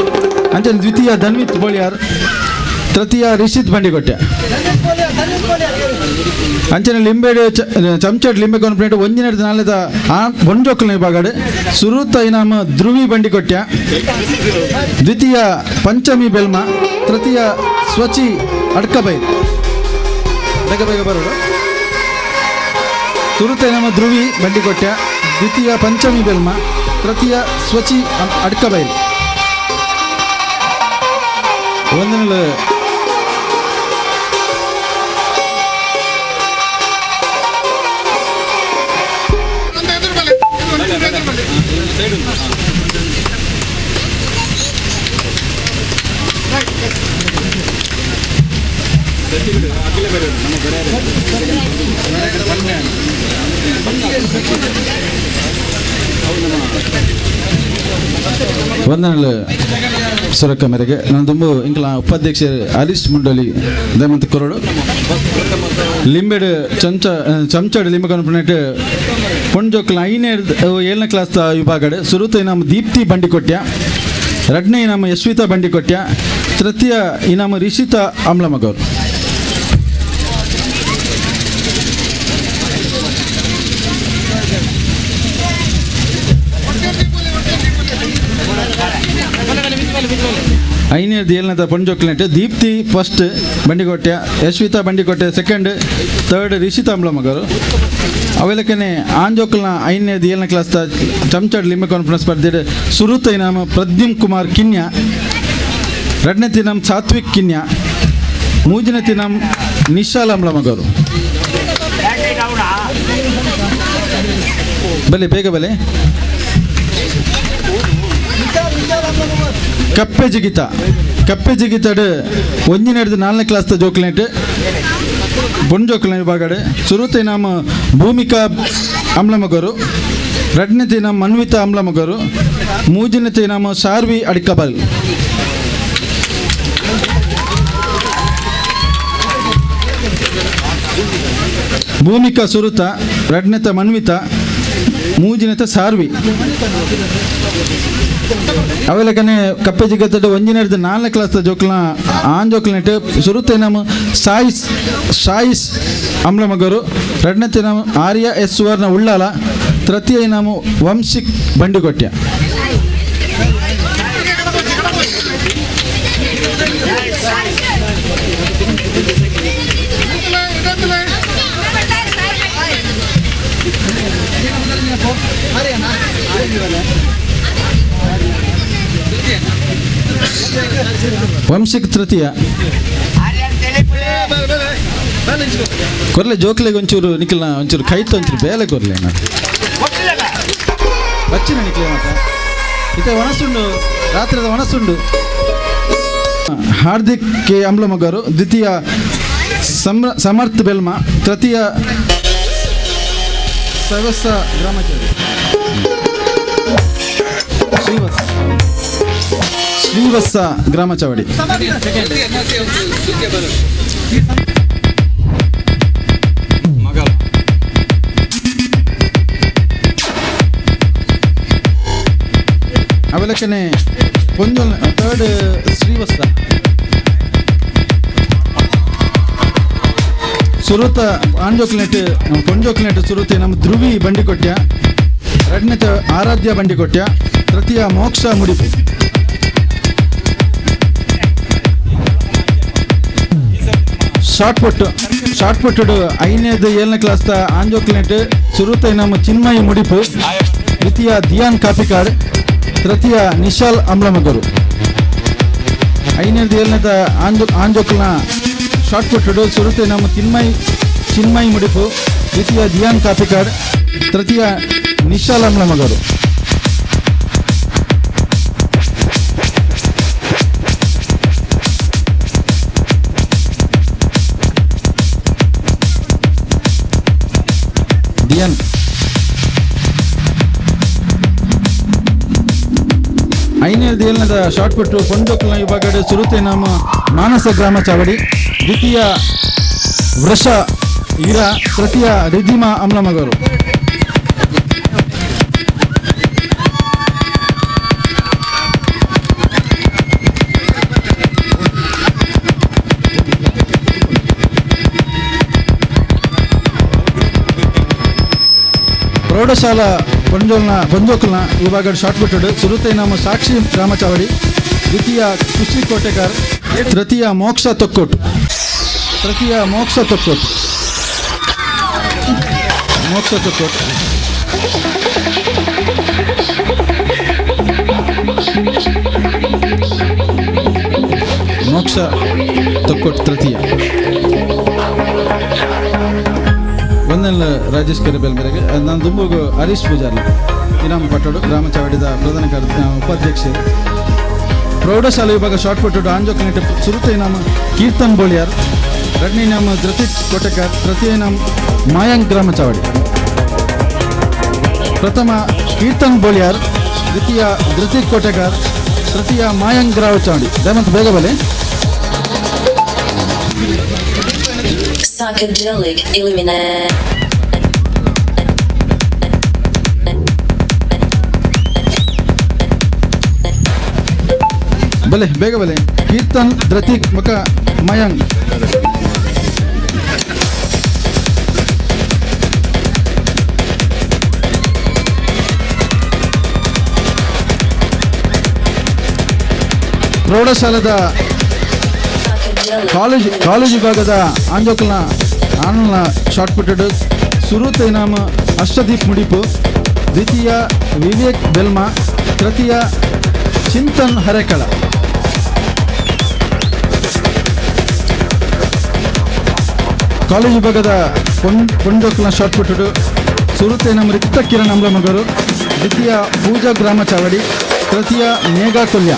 ಅಂಚನೆ ದ್ವಿತೀಯ ಧನ್ವಿತ್ ಬೋಳಿಯಾರ್ ತೃತೀಯ ರಿಷಿತ್ ಬಂಡಿಕೊಟ್ಯ. ಅಂಚನೆ ಲಿಂಬೆಡ್ ಚಮಚಾಡು ಲಿಂಬೆ ಕೊನಪುನೇಟ್ ಒಂಜಿನೆರಡು ನಾಳೆದ ಬೊಂಜೊಕ್ಕಲ ವಿಭಾಗಡ್ ಸುರುತ ಇನಾಮ ಧ್ರುವಿ ಬಂಡಿಕೊಟ್ಯ. ದ್ವಿತೀಯ ಪಂಚಮಿ ಬೆಲ್ಮ ತೃತೀಯ ಸ್ವಚಿ ಅಡ್ಕಬೈಲ್. ಬೇಗ ಬೇಗ ಬರೋದು. ಸುರುತ ಇನಾಮ ಧ್ರುವಿ ಬಂಡಿಕೊಟ್ಯ, ದ್ವಿತೀಯ ಪಂಚಮಿ ಬೆಲ್ಮ, ತೃತೀಯ ಸ್ವಚಿ ಅಡ್ಕಬೈಲ್. ಒಂದನೇ ವಂದನೆಗಳು ಸುರಕ್ಕ ಮೇರೆಗೆ ನಾನು ತುಂಬ ಇಂಕಲ ಉಪಾಧ್ಯಕ್ಷ ಹರೀಶ್ ಮುಂಡೋಲಿ ದಯಮಂತ ಕೊರಡು ಲಿಂಬೆಡ್ ಚಮಚಾಡು ಲಿಂಬೆ ಕೊನಪುನೇಟ್ ಪೊಂಜೊಕ್ಕಲ 7ನೇ ಕ್ಲಾಸ್ ವಿಭಾಗಡ್ ಸುರುತ ಇನಾಮ ದೀಪ್ತಿ ಬಂಡಿಕೊಟ್ಯ, ಎರಡನೇ ಇನಾಮ ಯಶ್ವಿತಾ ಬಂಡಿಕೊಟ್ಯ, ತೃತೀಯ ಇನಾಮ ರಿಷಿತಾ ಅಮ್ಲಮಗೌರ್. ಐದನೇದು 7ನೇದ ಪೊಂಜೊಕ್ಕಲೆಂಟ್ ದೀಪ್ತಿ ಫಸ್ಟ್ ಬಂಡಿಕೊಟ್ಯ, ಯಶ್ವಿತಾ ಬಂಡಿಕೊಟ್ಯ ಸೆಕೆಂಡ್, ಥರ್ಡ್ ರಿಷಿತಾ ಅಮ್ಲಮಗರು. ಅವೆಲಕ್ಕನೆ ಆಂಜೋಕ್ಕಲ್ನ 5ನೇದು 7ನೇ ಕ್ಲಾಸ್ ಚಮಚಾಡು ಲಿಂಬೆ ಕಾನ್ಫರೆನ್ಸ್ ಸ್ಪರ್ಧೆ ಸುರುತ ಇನಾಮ ಪ್ರದ್ಯುಮ್ ಕುಮಾರ್ ಕಿನ್ಯ, ಎರಡನೇ ತಿನಾಮ್ ಸಾತ್ವಿಕ್ ಕಿನ್ಯ, ಮೂರನೇ ತಿನಾಮ್ ನಿಶಾಲ್ ಅಮ್ಲಮಗರು. ಬಲೆ ಬೇಗ ಬಲೆ. ಕಪ್ಪೆ ಜಿಗಿತಾಡು ಒಂಜಿನೆರಡು 4ನೇ ಕ್ಲಾಸ್ ಜೋಕ್ಲೆಂಟ್ ಬೊಂಜೋಕ್ಲೆ ವಿಭಾಗಡ್ ಸುರುತ ಇನಾಮ ಭೂಮಿಕಾ ಅಮ್ಲಮಗರು, ಎರಡನೇ ಇನಾಮ ಮನ್ವಿತಾ ಅಮ್ಲಮಗರು, ಮೂರನೇ ಇನಾಮ ಶಾರ್ವಿ ಅಡ್ಕಬಲ್. ಭೂಮಿಕಾ ಸುರುತ, ಎರಡನೇ ಮನ್ವಿತಾ, ಮೂರನೇ ಶಾರ್ವಿ. ಅವೆಲಕನೆ ಕಪ್ಪೆ ಜಿಗತ್ತಡು ಒಂಜಿನೆರಡು 4ನೇ ಕ್ಲಾಸ್ ಜೋಕ್ಲ ಆಂಜೋಕ್ಲೆಂಟ್ ಸುರುತ ಇನಾಮ ಸಾಯಿಸ್ ಅಮ್ಲಮಗರು, ಎರಡನೇ ಇನಾಮ ಆರ್ಯ ಎಸ್ ಸುವರ್ಣ ಉಳ್ಳಾಲ, ತೃತೀಯ ಇನಾಮ ವಂಶಿಕ್ ಬಂಡಿಕೊಟ್ಯ. ವಂಶಿಕ್ ತೃತೀಯ. ಕೊರ್ಲೆ ಜೋಕ್ಲೆಗೆ ಒಂಚೂರು ನಿಖಿಲ್ನ ಒಂಚೂರು ಕೈತ ಒಂಚೂರು ಬೇಲೆ ಕೊರ್ಲೆ ನಾನು ಬಚ್ಚಿನ ನಿಖಿಲೆ ಮಾತ ಇತ್ತೆ ಒಣಸುಂಡು ರಾತ್ರಿದ ಒಣಸುಂಡು. ಹಾರ್ದಿಕ್ ಕೆ ಅಮ್ಲಮಗರು, ದ್ವಿತೀಯ ಸಮರ್ಥ್ ಬೆಲ್ಮ, ತೃತೀಯ ಸವಸ ಗ್ರಾಮಚಾರಿ ಶ್ರೀವತ್ಸ ಗ್ರಾಮ ಚಾವಡಿ. ಅವಲಕ್ಕನೆ ಕೊಂಜೊಲ್ ಥರ್ಡ್ ಶ್ರೀವತ್ಸ. ಸುರುತ ಆಂಜೋಕ್ಲೆಟ್ ಕೊಂಜೋಕ್ಲೆಟ್ ಸುರುತೆ ನಮ್ಮ ಧ್ರುವಿ ಬಂಡಿಕೊಟ್ಯ, ಎರಡನೇ ಆರಾಧ್ಯ ಬಂಡಿಕೊಟ್ಯ, ತೃತೀಯ ಮೋಕ್ಷ ಮುಡಿಪು. ಶಾರ್ಟ್ ಪುಟ್ಟು 5ನೇದು 7ನೇ ಕ್ಲಾಸ್ ಆಂಜೋಕ್ಲೆಟ್ ಸುರುತ ನಮ್ಮ ಚಿನ್ಮಯಿ ಮುಡಿಪು, ದ್ವಿತೀಯ ದಿಯಾನ್ ಕಾಪಿಕಾಡ್, ತೃತೀಯ ನಿಶಾಲ್ ಅಮ್ಲಮಗರು. 5ನೇದು 7ನೇದ ಆಂಜೋಕ್ಲನ ಶಾರ್ಟ್ ಪುಟ್ಟು ಸುರುತೆ ನಮ್ಮ ಚಿನ್ಮಯಿ ಮುಡಿಪು, ದ್ವಿತೀಯ ದಿಯಾನ್ ಕಾಪಿಕಾಡ್, ತೃತೀಯ ನಿಶಾಲ್ ಅಮ್ಲಮಗರು. ಐನೇದು ಏಳನೇದ ಶಾರ್ಟ್ ಪುಟ್ ಪೊಂಡೋಕ್ಲ ವಿಭಾಗದ ಸುರುತೆ ನಾಮ ಮಾನಸ ಗ್ರಾಮ ಚಾವಡಿ ದ್ವಿತೀಯ ವೃಷ ಇರ ತೃತೀಯ ರಿಧಿಮಾ ಅಮ್ಲಮಗರು. ಪ್ರೌಢಶಾಲಾ ಬಂಜೋಕಲ್ನ ವಿಭಾಗದ ಶಾರ್ಟ್ ಪುಟ್ ಸುರುತೆ ನಾಮ ಸಾಕ್ಷಿ ಗ್ರಾಮ ಚಾವಡಿ ದ್ವಿತೀಯ ಕುಶಿ ಕೋಟೆಕಾರ್ ತೃತೀಯ ಮೋಕ್ಷ ತೊಕ್ಕೋಟ್ ತೃತೀಯ ಒಂದೆಲ್ಲ ರಾಜೇಶ್ ಕೆರೆಬೆಲ್ ಮೇರೆಗೆ ನಾನು ದುಂಬುಗು ಹರೀಶ್ ಪೂಜಾರಿ ಇನಾಮ್ ಪಟ್ಟೋಡು ಗ್ರಾಮ ಚಾವಡಿದ ಪ್ರಧಾನ ಉಪಾಧ್ಯಕ್ಷರು. ಪ್ರೌಢಶಾಲೆ ವಿಭಾಗ ಶಾರ್ಟ್ ಪುಟ್ಟು ಆಂಜೋಕನೆಟ್ ಸುರುತೆ ಇನಾಮ ಕೀರ್ತನ್ ಬೋಳಿಯಾರ್ ಎರಡನೇ ಇನಾಮ ಧೃತಿಕ್ ಕೋಟೆಕಾರ್ ತೃತೀಯ ಇನಾಮ ಮಾಯಾಂಗ್ ಗ್ರಾಮ ಚಾವಡಿ. ಪ್ರಥಮ ಕೀರ್ತನ್ ಬೋಳಿಯಾರ್ ದ್ವಿತೀಯ ಧೃತಿಕ್ ಕೋಟೆಕಾರ್ ತೃತೀಯ ಮಾಯಾಂಗ್ ಗ್ರಾಮ ಚಾವಡಿ. ದಯಮಂತ ಬೇಗ ಬಲೆ. Psychedelic Illuminati. ಬಲೆ ಬೇಗ ಬಲೆ. ಕೀರ್ತನ್ ಧೃತಿಕ್ ಮಕ ಮಯಾಂಗ್. ಪ್ರೌಢಶಾಲದ ಕಾಲೇಜ್ ವಿಭಾಗದ ಆಂಜೋಕಲ್ನ ಆನಲ್ನ ಶಾರ್ಟ್ ಪುಟೆಡ್ ಸುರುತೆ ಇನಾಮ ಅಷ್ಟದೀಪ್ ಮುಡಿಪು ದ್ವಿತೀಯ ವಿವೇಕ್ ಬೆಲ್ಮಾ ತೃತೀಯ ಚಿಂತನ್ ಹರೇಕಳ. ಕಾಲೇಜ್ ವಿಭಾಗದ ಪೊಂಡೋಕಲ್ನ ಶಾರ್ಟ್ ಪುಟೆಡ್ ಸುರುತೆ ಇನಾಮ ರಿಕ್ತ ಕಿರಣ್ ಅಮ್ಲಮಗರು ದ್ವಿತೀಯ ಪೂಜಾ ಗ್ರಾಮ ಚಾವಡಿ ತೃತೀಯ ಮೇಘಾ ಕೊಲ್ಯ.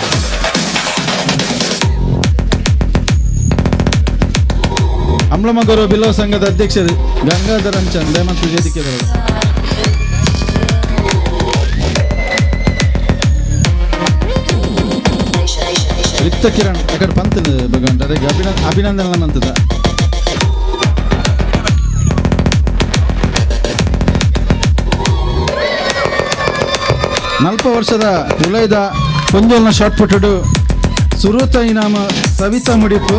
ಅಮ್ಲಮಗರು ಬಿಲ್ಲವ ಸಂಘದ ಅಧ್ಯಕ್ಷರು ಗಂಗಾಧರ್ ಅಂಚನ್ ದಯಮಂತ ವೇದಿಕೆ ಬರಲು. ರಿಕ್ತ ಕಿರಣ್ ಅಕಡೆ ಪಂತ ಭಗವಂತ ಅಭಿನಂದನ ಮಂತದ. ನಲ್ಪ ವರ್ಷದ ಉಲೈದ ಪೊಂಜೋಲ್ನ ಶಾರ್ಟ್ ಪುಟಡು ಸುರುತ ಇನಾಮ ಸವಿತಾ ಮುಡಿಪು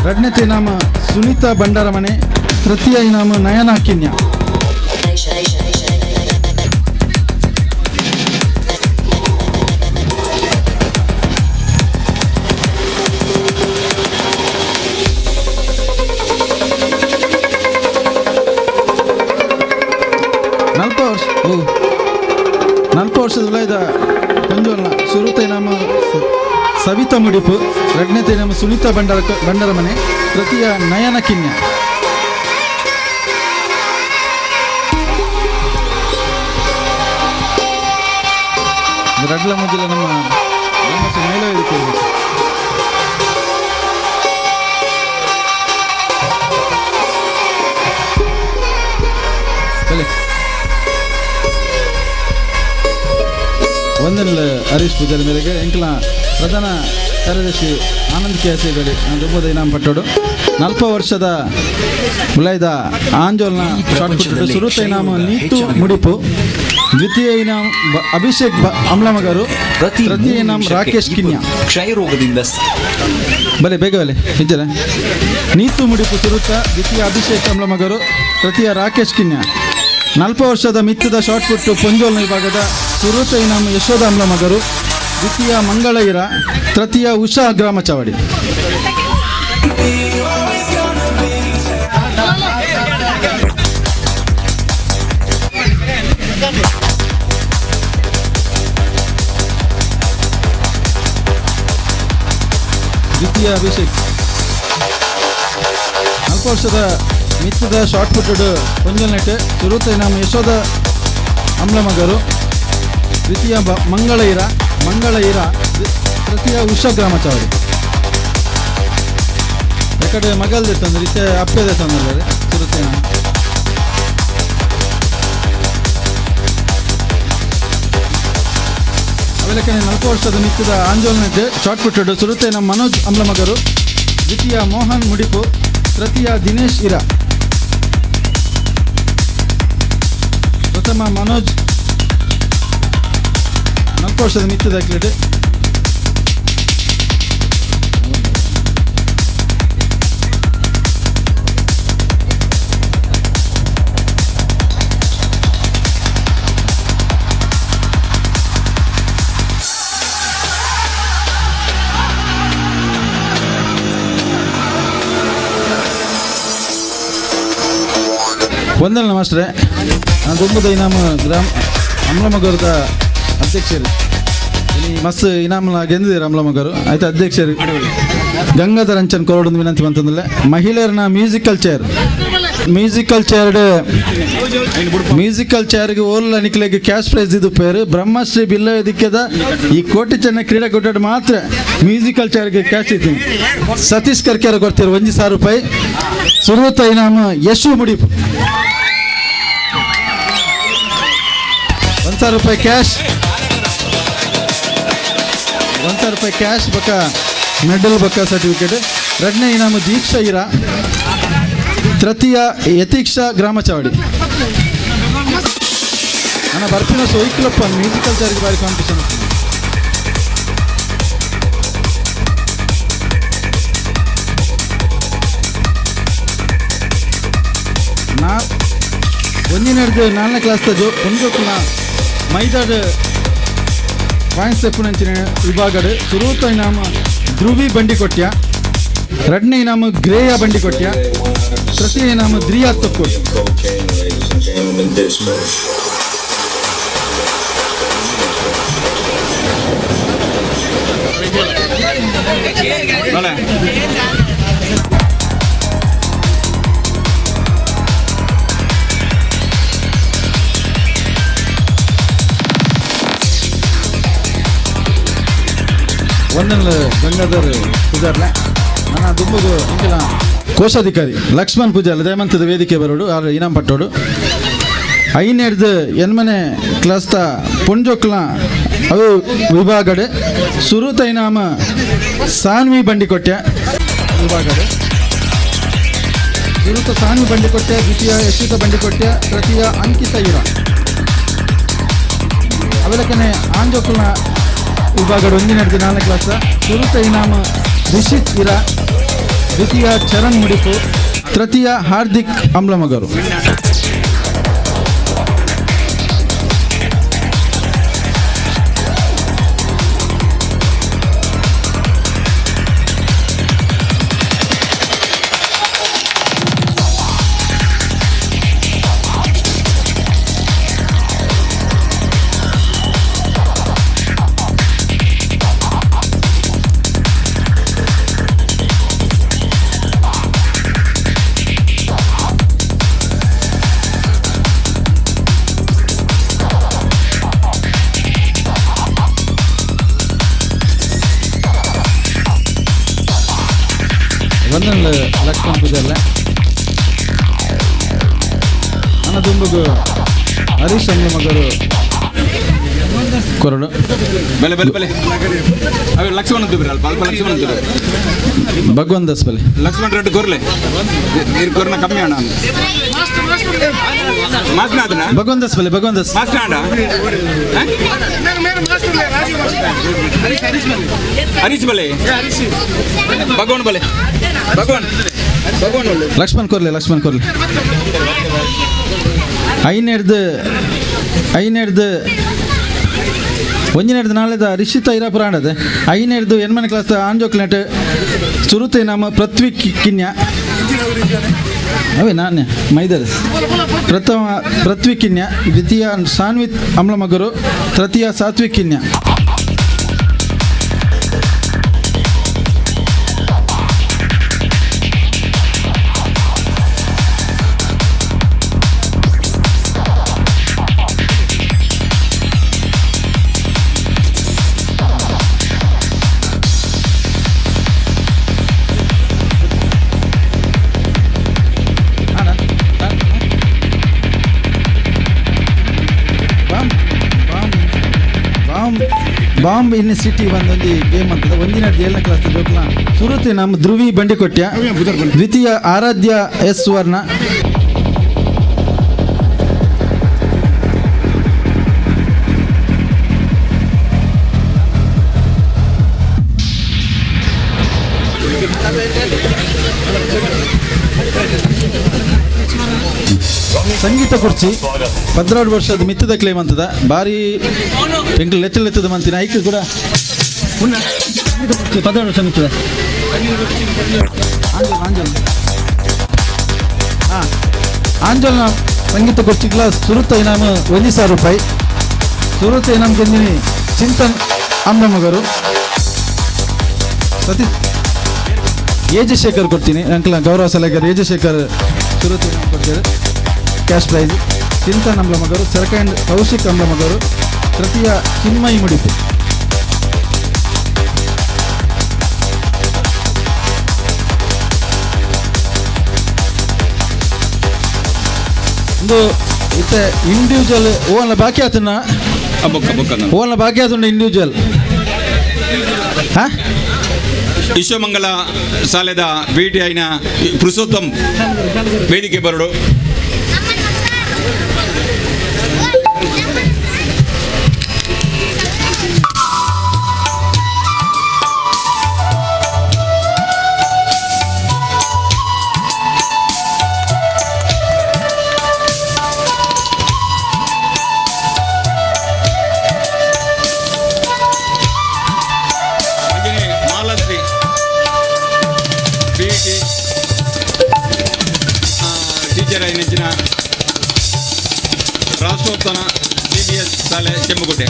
ಎರಡನೇತೆ ಇನಾಮ ಸುನೀತಾ ಬಂಡಾರಮನೆ ತೃತೀಯ ಇನಾಮ ನಯನಾ ಕಿನ್ಯ. ನಲ್ಪ ವರ್ಷದ ಉಲೈದ ಪಂಜೋಲ್ನ ಸುರುತ ಇನಾಮ ಸವಿತಾ ಮುಡಿಪು ಎರಡನೇತೆ ಇನಾಮ ಸುನೀತಾ ಬಂಡಾರಮನೆ ತೃತೀಯ ನಯನ ಕಿನ್ಯ. ರಡ್ಲ ಮೊದಲ ನಮ್ಮ ಮಹಿಳಾ ವೇದಿಕೆ ಒಂದೆಲ್ಲ ಹರೀಶ್ ಪೂಜಾರಿ ಮೇರೆಗೆ ಎಂಕಲ ಪ್ರಧಾನ ಕಾರ್ಯದರ್ಶಿ ಆನಂದ್ ಕೇಸೇಗಡಿ ದುಬ್ಬದ ಇನಾಮ್ ಪಟ್ಟೋಡು ನಲ್ಪ ವರ್ಷದ ಮುಲೈದ ಆಂಜೋಲ್ನ ಶಾರ್ಟ್ ಪುಟ್ ಸುರುತ ಇನಾಮ ನೀತು ಮುಡಿಪು ದ್ವಿತೀಯ ಇನಾಮ್ ಅಭಿಷೇಕ್ ಅಮ್ಲಮಗರು ತೃತೀಯ ಇನಾಮ್ ರಾಕೇಶ್ ಕಿನ್ಯ. ಕ್ಷಯರೋಗದಿಂದ ಬಲೆ ಬೇಗ ಬಲೆ ಹೆಜ್ಜರ ನೀತು ಮುಡಿಪು ಸುರುತ ದ್ವಿತೀಯ ಅಭಿಷೇಕ್ ಅಮ್ಲಮಗರು ತೃತೀಯ ರಾಕೇಶ್ ಕಿನ್ಯ. ನಲ್ಪ ವರ್ಷದ ಮಿತ್ತದ ಶಾರ್ಟ್ ಪುಟ್ಟು ಪೊಂಜೋಲ್ನ ವಿಭಾಗದ ಸುರುತ ಇನಾಮ್ ಯಶೋಧ ಅಮ್ಲಮಗರು ದ್ವಿತೀಯ ಮಂಗಳೈರ ತೃತೀಯ ಉಷಾ ಗ್ರಾಮ ಚಾವಡಿ. ದ್ವಿತೀಯ ಅಭಿಷೇಕ್. ನಾಲ್ಕು ವರ್ಷದ ಮಿತ್ತದ ಶಾರ್ಟ್ ಪುಟ್ಟಡ್ ಪೊಂಜಲ್ ನೆಟ್ ಸುರುತ ಇನಾಮ ಯಶೋಧ ಅಮ್ಲಮಗರು ದ್ವಿತೀಯ ಮಂಗಳೈರ ತೃತೀಯ ಉಷಾ ಗ್ರಾಮ ಚಾವಡಿ. ಯಾಕಡೆ ಮಗಲ್ದೆ ತಂದ್ರೆ ಇತ್ತೆ ಅಪ್ಪೆದೆ ತಂದ್ರೆ ಸುರುತ ಇನಾಮ. ಅವೆಲಕ್ಕನೆ 4 ವರ್ಷದ ನಿತ್ಯದ ಆಂದೋಲನಕ್ಕೆ ಶಾರ್ಟ್ ಪುಟ್ಟಡು ಸುರುತ್ತೆ ನಮ್ಮ ಮನೋಜ್ ಅಮ್ಲಮಗರು, ದ್ವಿತೀಯ ಮೋಹನ್ ಮುಡಿಪು, ತೃತೀಯ ದಿನೇಶ್ ಇರಾ, ಪ್ರಥಮ ಮನೋಜ್ 4 ವರ್ಷದ ನಿತ್ಯದ ಕ್ರೀಡೆ. ವಂದನೆ ಮಾಸ್ಟ್ರೆ. ನಾನು ದುಂಬುದ ಇನಾಮ ಗ್ರಾಮ ಅಮ್ಲಮಗರದ ಅಧ್ಯಕ್ಷರು ಮಸ್ತ್ ಇನಾಮಲ ಗೆಂದಿದ್ದಾರೆ ಅಮ್ಲಮಗರು ಆಯ್ತು ಅಧ್ಯಕ್ಷರು ಗಂಗಾಧರ್ ಅಂಚನ್ ಕೊರಡೊಂದು ವಿನಂತಿ ಬಂತಂದ್ರೆ ಮಹಿಳೆಯರನ್ನ ಮ್ಯೂಸಿಕಲ್ ಚೇರ್ಗೆ ಓಲ್ಲ ನಿಕ್ಲೆಗೆ ಕ್ಯಾಶ್ ಪ್ರೈಸ್ ಇದು ಪೇರು ಬ್ರಹ್ಮಶ್ರೀ ಬಿಲ್ಲ ವೇದಿಕೆದ ಈ ಕೋಟಿ ಚೆನ್ನ ಕ್ರೀಡಾಕೂಟ ಮಾತ್ರ ಮ್ಯೂಸಿಕಲ್ ಚೇರ್ಗೆ ಕ್ಯಾಶ್ ಇದ್ದೀನಿ. ಸತೀಶ್ ಕರ್ಕೆರ ಕೊಡ್ತೀರ 1,000 ರೂಪಾಯಿ. ಸುರುತ ಇನಾಮ ಯಶು ಮುಡಿಪು 1,000 ರೂಪಾಯಿ ಕ್ಯಾಶ್, 1,000 ರೂಪಾಯಿ ಕ್ಯಾಶ್ ಬಕ್ಕ ಮೆಡಲ್ ಬಕ್ಕ ಸರ್ಟಿಫಿಕೇಟ್. ಎರಡನೇ ಇನಾಮ ದೀಕ್ಷಾ ಇರಾ, ತೃತೀಯ ಯತೀಕ್ಷಾ ಗ್ರಾಮ ಚಾವಡಿ. ನಾನು ಬರ್ಪಿನ ಸೋಯ್ಕಲಪ್ಪ ಮ್ಯೂಸಿಕಲ್ ಚೇರ್ಗೆ ಬಾರಿ ಕಾಂಪಿಟೇಷನ್. ಒಂದಿನ ಹಿಡಿದು 4ನೇ ಕ್ಲಾಸ್ ಒಂದು ಮೈದಾಡ್ ಪಾಯಿಂಟ್ ಸ್ಟೆಪ್ಪಿನಂಚಿನ ವಿಭಾಗಡ್ ಸುರೂತ ಇನಾಮ ಧ್ರುವಿ ಬಂಡಿ ಕೊಟ್ಯ, ಎರಡನೇ ಇನಾಮ ಗ್ರೇಯ ಬಂಡಿ ಕೊಟ್ಯ, ತೃತೀಯ ಇನಾಮ ದ್ರಿಯಾ ತೊಕ್ಕೊಟ್. ಒಂದಲ್ಲ ಗಂಗಾಧರ್ ಪೂಜಾರ್ಲ ನನ್ನ ದುಂಬುಗು ಇಂಕಿನ ಕೋಶಾಧಿಕಾರಿ ಲಕ್ಷ್ಮಣ್ ಪೂಜಾರ್ಲ ದಯಮಂತದ ವೇದಿಕೆ ಬರೋಡು ಆರು ಇನಾಮ್ ಪಟ್ಟೋಡು. ಐನೆಡ್ದು ಎನ್ಮನೆ ಕ್ಲಾಸ್ತ ಪುಂಜೊಕ್ಲ ಅವು ವಿಭಾಗಡೆ ಸುರುತ ಇನಾಮ ಸಾನ್ವಿ ಬಂಡಿ ಕೊಟ್ಯ ವಿಭಾಗಡೆ ಸುರುತ ಸಾನ್ವಿ ಬಂಡಿ ಕೊಟ್ಯ, ದ್ವಿತೀಯ ಯಶಿತ ಬಂಡಿ ಕೊಟ್ಯ, ತೃತೀಯ ಅಂಕಿತ ಇರ. ಅವೆಲಕ್ಕನೆ ಆಂಜೋಕ್ಲ ವಿಭಾಗ 1ನೇ 4ನೇ ಕ್ಲಾಸ್ ಸುರುತ ಇನಾಮ ರಿಷಿತ್ ಇರಾ, ದ್ವಿತೀಯ ಚರಣ್ ಮುಡಿಪು, ತೃತೀಯ ಹಾರ್ದಿಕ್ ಅಮ್ಲಮಗರು. ಒಂದೊಂದು ಲಕ್ಷ್ಮಣ್ ಪೂಜಾರ್ಲ ನನ್ನ ದುಂಬುಗು ಹರೀಶ್ ಅಮ್ಲಮಗರು ಕೊರಡು ಬಲೆ ಬಲೆ ಬಲೆ ಅವೆ ಲಕ್ಷ್ಮಣ ಅಂತಿದ್ರು ಅಲ್ಪ ಅಲ್ಪ ಲಕ್ಷ್ಮಣ ಅಂತಿದ್ರು ಭಗವಂತ ದಾಸ್ ಬಲೆ ಲಕ್ಷ್ಮಣ ರೆಡ್ಡಿ ಕೊರ್ಲೆ ನೀರು ಕೊರ್ನ ಕಮ್ಮಿ ಅಣ್ಣ ಮಾಸ್ನ ಅದನ್ನ ಭಗವಂತ ದಾಸ್ ಬಲೆ ಭಗವಂತ ದಾಸ್ ಮಾಸ್ನ ಅಣ್ಣ ಹರೀಶ್ ಬಲೆ ಭಗವಾನ್ ಬಲೆ ಭಗವಾನ್ ಭಗವಾನ್ ಲಕ್ಷ್ಮಣ್ ಕೊರ್ಲೆ ಐನೆಡ್ದು 1ನೇ 4ದ ರಿಷಿತ ಇರಾಪುರಾಣದ 5ನೇ 8ನೇ ಕ್ಲಾಸ್ ಆಂಜೋಕ್ಲೆಟ್ ಸುರುತೆ ನಾಮ ಪೃಥ್ವಿ ಕಿನ್ಯ ಅವೇ ನಾನೇ ಮೈದರ್ ಪ್ರಥಮ ಪೃಥ್ವಿ ಕಿನ್ಯ, ದ್ವಿತೀಯ ಸಾನ್ವಿತ್ ಅಮ್ಲಮಗರು, ತೃತೀಯ ಸಾತ್ವಿಕ್ ಕಿನ್ಯ. ಬಾಂಬ್ ಇನ್ ಸಿಟಿ ಒಂದೊಂದು ಗೇಮ್ ಅಂತದ ಒಂದಿನ 7ನೇ ಕ್ಲಾಸ್ ಜೋಕ್ಲ ಸುರುತಿ ನಮ್ಮ ಧ್ರುವಿ ಬಂಡಿಕೊಟ್ಯ, ದ್ವಿತೀಯ ಆರಾಧ್ಯ ಎಸ್ ಸುವರ್ಣ, ಸಂಗೀತ ಕುರ್ಚಿ 16 ವರ್ಷದ ಮಿತ್ತದ ಕ್ಲೇಮ್ ಅಂತದ ಬಾರಿ ಎಂಕ್ಲು ಲೆಚ್ಚಲೆತ್ತದ ಮಂತಿನ ಐಕ್ ಕೂಡ 16 ವರ್ಷ ಮಿತ್ತದ ಆಂಜಲ್ನ ಸಂಗೀತ ಕುರ್ಚಿಗಳ ಸುರುತ ಇನಾಮ 1,000 ರೂಪಾಯಿ. ಸುರುತ ಇನಾಮ ಗೆಂದಿನಿ ಚಿಂತನ್ ಅಮ್ಮಮ್ಮಗರು, ಸತೀಶ್ ಏಜಶೇಖರ್ ಕೊಡ್ತೀನಿ ಅಂಕಲ್ ಗೌರವ ಸಲಹೆಗಾರ ಏಜಶೇಖರ್ ಸುರುತ ಇನಾಮ ಕೊಡ್ತಾರೆ ಕ್ಯಾಶ್ ಪ್ರೈಸ್. ಚಿಂತನ್ ಅಂಬ್ಲ ಮಗರು, ಸೆಕೆಂಡ್ ಕೌಶಿಕ್ ಅಂಬ್ಲ ಮಗರು, ತೃತೀಯ ಚಿನ್ಮಯಿ ಮುಡಿಪು. ಒಂದು ಇತ್ತೆ ಇಂಡಿವಿಜುವಲ್ ಓನ್ಲ ಬಾಕಿ ಆತನ ಓನ್ಲ ಬಾಕಿ ಆತುಂಡು ಇಂಡಿವಿಜುವಲ್ ವಿಶ್ವಮಂಗಲ ಶಾಲೆದ ಭೇಟಿ ಆಯ್ನ ಪುರುಷೋತ್ತಮ್ ವೇದಿಕೆ ಬರಡು. ಟೀಚರ್ ನೆಚ್ಚಿನ ರಾಷ್ಟ್ರೋತ್ಥಾನ CBS ಶಾಲೆ ಕೆಮ್ಮುಕೋಟೆ.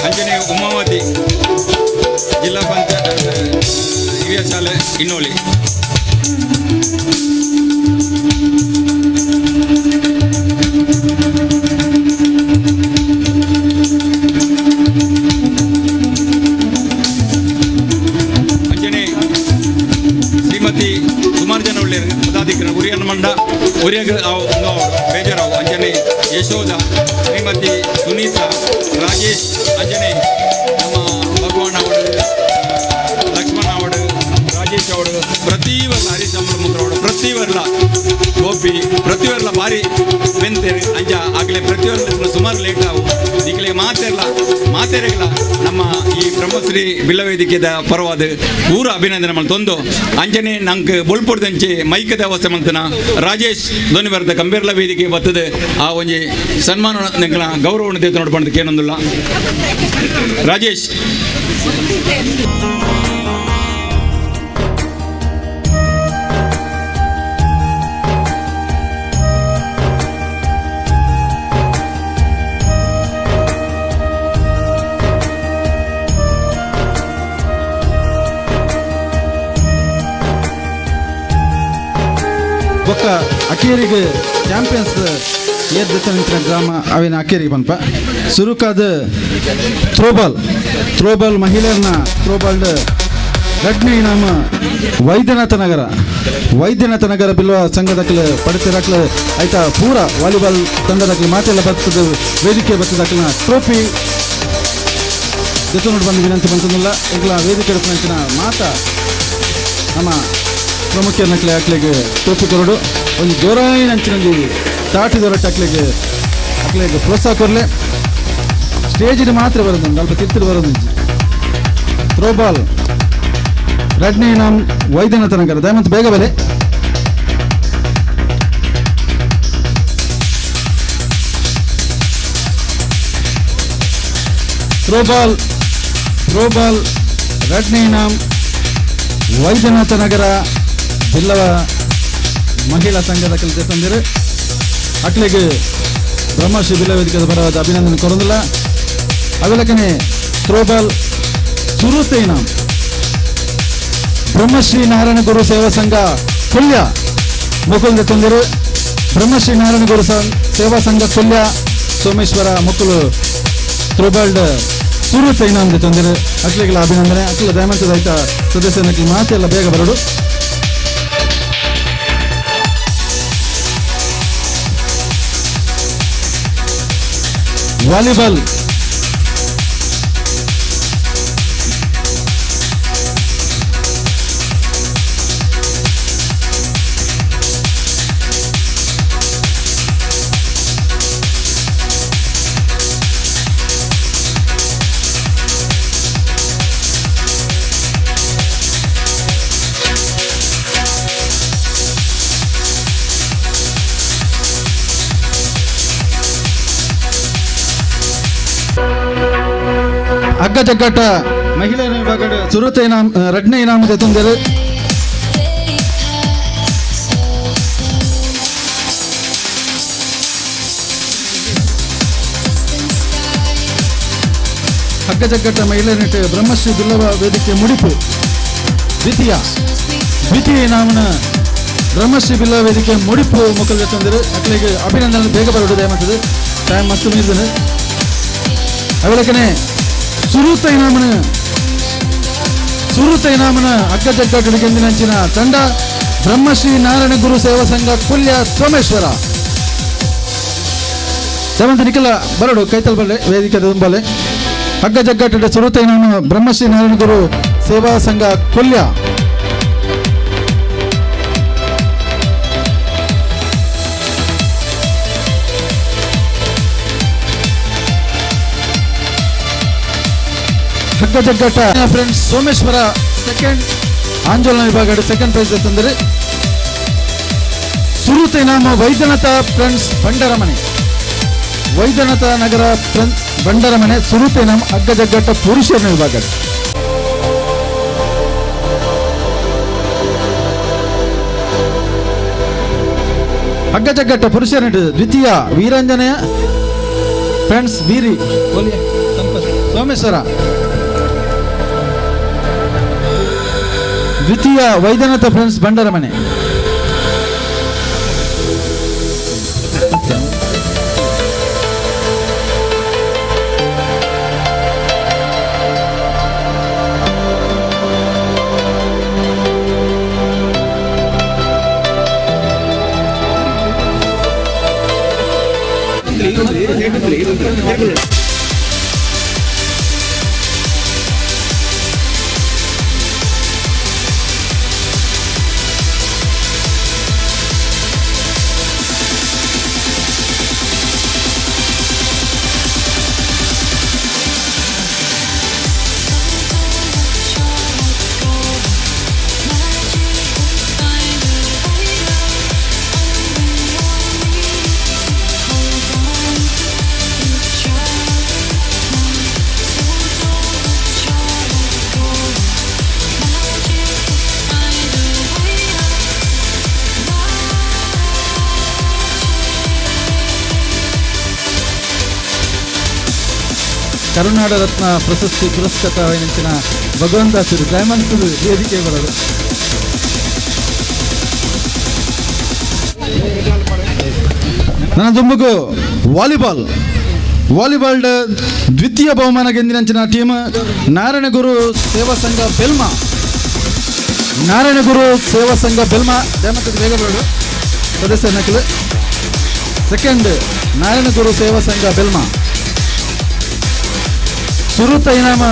ಅಂಜನೇ ಉಮಾವತಿ ಜಿಲ್ಲಾ ಪಂಚಾಯತ್ ಹಿರಿಯ ಶಾಲೆ ಇನ್ನೋಳಿ. ಅಂಜನೇ ಶ್ರೀಮತಿ ಸುಮಾರು ಜನ ಒಳ್ಳೆ ಪದಾಧಿಕಾರಿ ಉರಿಯನ್ ಮಂಡ ಉರಿಯ ಬೇಜಾರಾವು ಅಂಜನೇ ಯಶೋಧ, ಶ್ರೀಮತಿ ಸುನೀತಾ, ರಾಜೇಶ್ ಅಂಜನೇ ನಮ್ಮ ಭಗವಾನ್ ಅವಡು, ಲಕ್ಷ್ಮಣ ಅವಡು, ರಾಜೇಶ್ ಅವಡು, ಪ್ರತಿವರ್ಲ ಹರಿಸಂಬಳ ಮುದ್ರ ಅವಡು, ಪ್ರತಿವರ್ಲ ಗೋಪಿ, ಪ್ರತಿವರ್ಲ ಭಾರಿ ಬೆಂತೇರಿ ಅಂಜ ಆಗಲೇ ಪ್ರತಿವರ್ಲ ಸುಮಾರು ಲೇಟ್ ಆವು ಈಗಲೇ ಮಾತೇರಿಗಳ ನಮ್ಮ ಈ ಬ್ರಹ್ಮಶ್ರೀ ಬಿಲ್ಲವೇದಿಕೆದ ಪರವಾದ ಪೂರ ಅಭಿನಂದನೆ ತಂದು ಅಂಜನೆ ನಂಗೆ ಬೊಲ್ಪೊಡ್ದಂಚೆ ಮೈಕದ ವ್ಯವಸ್ಥೆ ಮಂತನ ರಾಜೇಶ್ ಧ್ವನಿ ಬರೆದ ಗಂಭೀರ್ಲ ವೇದಿಕೆ ಬರ್ತದೆ ಆ ಒಂಜಿ ಸನ್ಮಾನ ನಂಗಳ ಗೌರವವನ್ನು ದೇತ ನೋಡ್ಬಂದಕ್ಕೆ ಏನೊಂದಿಲ್ಲ. ರಾಜೇಶ್ ಬೊಕ್ಕ ಅಕೇರಿಗೆ ಚಾಂಪಿಯನ್ಸ್ ಏರ್ದೆತ್ತನಿಂತಿನ ಗ್ರಾಮ ಅವೇನು ಅಕೇರಿಗೆ ಬಂಪ ಸುರುಕಾದ ಥ್ರೋಬಾಲ್ ಮಹಿಳೆಯರ್ನ ಥ್ರೋಬಾಲ್ ರಡ್ನಿ ನಾಮ ವೈದ್ಯನಾಥ ನಗರ ಬಿಲ್ವ ಸಂಘದಕ್ಲೆ ಪಡಿತಿರಕ್ಲೆ ಆಯ್ತಾ ಪೂರ ವಾಲಿಬಾಲ್ ತಂಡದಕ್ಲೆ ಮಾತೆಲ್ಲ ಬರ್ತದ ವೇದಿಕೆ ಬರ್ತದಕ್ಲ ಟ್ರೋಫಿ ಜೊತೆ ನೋಡಿ ಬಂದು ವಿನಂತಿ ಬಂತಂದಿಲ್ಲ ಈಗಲ ವೇದಿಕೆ ನಂಚಿನ ಮಾತ ನಮ್ಮ ಪ್ರಮುಖರ್ನಕ್ಲೆ ಹಾಕ್ಲಿಗೆ ಟ್ರೋಫಿ ಕೊರಡು ಒಂದು ಜೋರಾಯಿ ನಂಚಿನಲ್ಲಿ ದಾಟಿದೊರಟ್ಟು ಹಾಕ್ಲಿಗೆ ಪ್ರೋತ್ಸಾಹ ಕೊರಲೆ ಸ್ಟೇಜಿನ ಮಾತ್ರ ಬರೋದು ಅಲ್ಪ ತಿರ್ತಿರು ಬರೋದು. ಥ್ರೋಬಾಲ್ ರಡ್ನಿ ನಾಮ್ ವೈದ್ಯನಾಥ ನಗರ ದಯಮಂತ ಬೇಗ ಬಲೆ. ಥ್ರೋಬಾಲ್ ರಡ್ನಿ ನಾಮ್ ವೈದ್ಯನಾಥ ನಗರ ಜಿಲ್ಲಾ ಮಹಿಳಾ ಸಂಘದ ಕೆಲಸ ತಂದಿರು ಅಕ್ಲಿಗೆ ಬ್ರಹ್ಮಶ್ರೀ ಬಿಲ್ಲ ವೇದಿಕೆದ ಪರವಾದ ಅಭಿನಂದನೆ ಕೊಡೋದಿಲ್ಲ. ಅವೆಲ್ಲಕನೆ ಥ್ರೋಬಾಲ್ ಸುರುತೇನ ಬ್ರಹ್ಮಶ್ರೀ ನಾರಾಯಣ ಗುರು ಸೇವಾ ಸಂಘ ಪುಲ್ಯ ಮುಕುಂದ ತಂದಿರು ಬ್ರಹ್ಮಶ್ರೀ ನಾರಾಯಣ ಗುರು ಸೇವಾ ಸಂಘ ಕೊಲ್ಯ ಸೋಮೇಶ್ವರ ಮಕ್ಕಳು ಥ್ರೋಬಾಲ್ಡ್ ಸುರತ್ ಇನಾಮ್ ತೊಂದರೆ ಅಕ್ಲಿಗಳ ಅಭಿನಂದನೆ ಅಕ್ಲ ದಯಮಂತದ ಆಯ್ತ ಸದಸ್ಯನಕ್ಕೆ ಮಾತೆಲ್ಲ ಬೇಗ ಬರೋಡು. ವಾಲಿಬಾಲ್ ಹಗ್ಗ ಜಗ್ಗಾಟ ಮಹಿಳೆಯರ ವಿಭಾಗದ ಸುರತ ಇನಾಮ್ ರಡ್ನೆ ಇನಾಮದ ತೊಂದರೆ ಹಗ್ಗ ಜಗ್ಗಾಟ ಮಹಿಳೆಯರ ಬ್ರಹ್ಮಶ್ರೀ ದುರ್ಲಭ ವೇದಿಕೆ ಮುಡಿಪು ದ್ವಿತೀಯ ಇನಾಮನ ಬ್ರಹ್ಮಶ್ರೀ ಬಿಲ್ಲವ ವೇದಿಕೆ ಮುಡಿಪು ಮುಖದ ತೊಂದರೆ ಅಕ್ಲಿಗೆ ಅಭಿನಂದನೆ ಬೇಗ ಬರೋದು ದಯಮಾಡ್ತದೆ ಟೈಮ್ ಮಸ್ತ್ ಮೀರ್ದನೆ ಅವಳಕನೆ ಸುರತ ಇನಾಮನ ಅಗ್ಗ ಜಗ್ಗಾಟಕ್ಕೆ ಎಂದಿನಂಚಿನ ತಂಡ ಬ್ರಹ್ಮಶ್ರೀ ನಾರಾಯಣ ಗುರು ಸೇವಾ ಸಂಘ ಕೊಲ್ಯ ಸೋಮೇಶ್ವರ ದಯವಂತ ನಿಖಿಲ ಬರಡು ಕೈತಲ್ ಬಲ್ಲೆ ವೇದಿಕೆ ತುಂಬಲೆ ಹಗ್ಗ ಜಗ್ಗಾಟದ ಸುರತ ಇನಾಮ ಬ್ರಹ್ಮಶ್ರೀ ನಾರಾಯಣ ಗುರು ಸೇವಾ ಸಂಘ ಕೊಲ್ಯ ಹಗ್ಗ ಜಗ್ಗಾಟ ಫ್ರೆಂಡ್ಸ್ ಸೋಮೇಶ್ವರ ಸೆಕೆಂಡ್ ಆಂದೋಲನ ವಿಭಾಗ ಸೆಕೆಂಡ್ ಪ್ರೈಸ್ ತಂದರೆ ಸುರತ ಇನಾಮ ವೈದ್ಯನಾಥ ಫ್ರೆಂಡ್ಸ್ ಬಂಡರಮನೆ ವೈದ್ಯನಾಥ ನಗರ ಬಂಡರಮನೆ ಸುರತ ಇನಾಮ ಹಗ್ಗ ಜಗ್ಗಾಟ ಪುರುಷರ ವಿಭಾಗ ಹಗ್ಗ ಜಗ್ಗಾಟ ಪುರುಷರ ದ್ವಿತೀಯ ವೀರಾಂಜನೇಯ ಫ್ರೆಂಡ್ಸ್ ಬೀರಿ ಸೋಮೇಶ್ವರ ದ್ವಿತೀಯ ವೈದ್ಯನಾಥ ಫ್ರೆಂಡ್ಸ್ ಬಂಡರಮನೆ ಕರುನಾಡ ರತ್ನ ಪ್ರಶಸ್ತಿ ಪುರಸ್ಕೃತ ವಹಿಸಿನ ಭಗವಂತಾಸುರು ದಯಮಂತರು ವೇದಿಕೆ ಬರೋದು ನನ್ನ ದುಂಬುಗು ವಾಲಿಬಾಲ್ ದ್ವಿತೀಯ ಬಹುಮಾನ ಗೆಂದಿನಂಚಿನ ಟೀಮ್ ನಾರಾಯಣ ಗುರು ಸೇವಾ ಸಂಘ ಬೆಲ್ಮಾ ದಯಮಂತದ ಬೇಗ ಬರೋದು ಸದಸ್ಯ ನಕಲು ಸೆಕೆಂಡ್ ನಾರಾಯಣ ಗುರು ಸೇವಾ ಸಂಘ ಬೆಲ್ಮಾ ಸುರತ ಇನಾಮ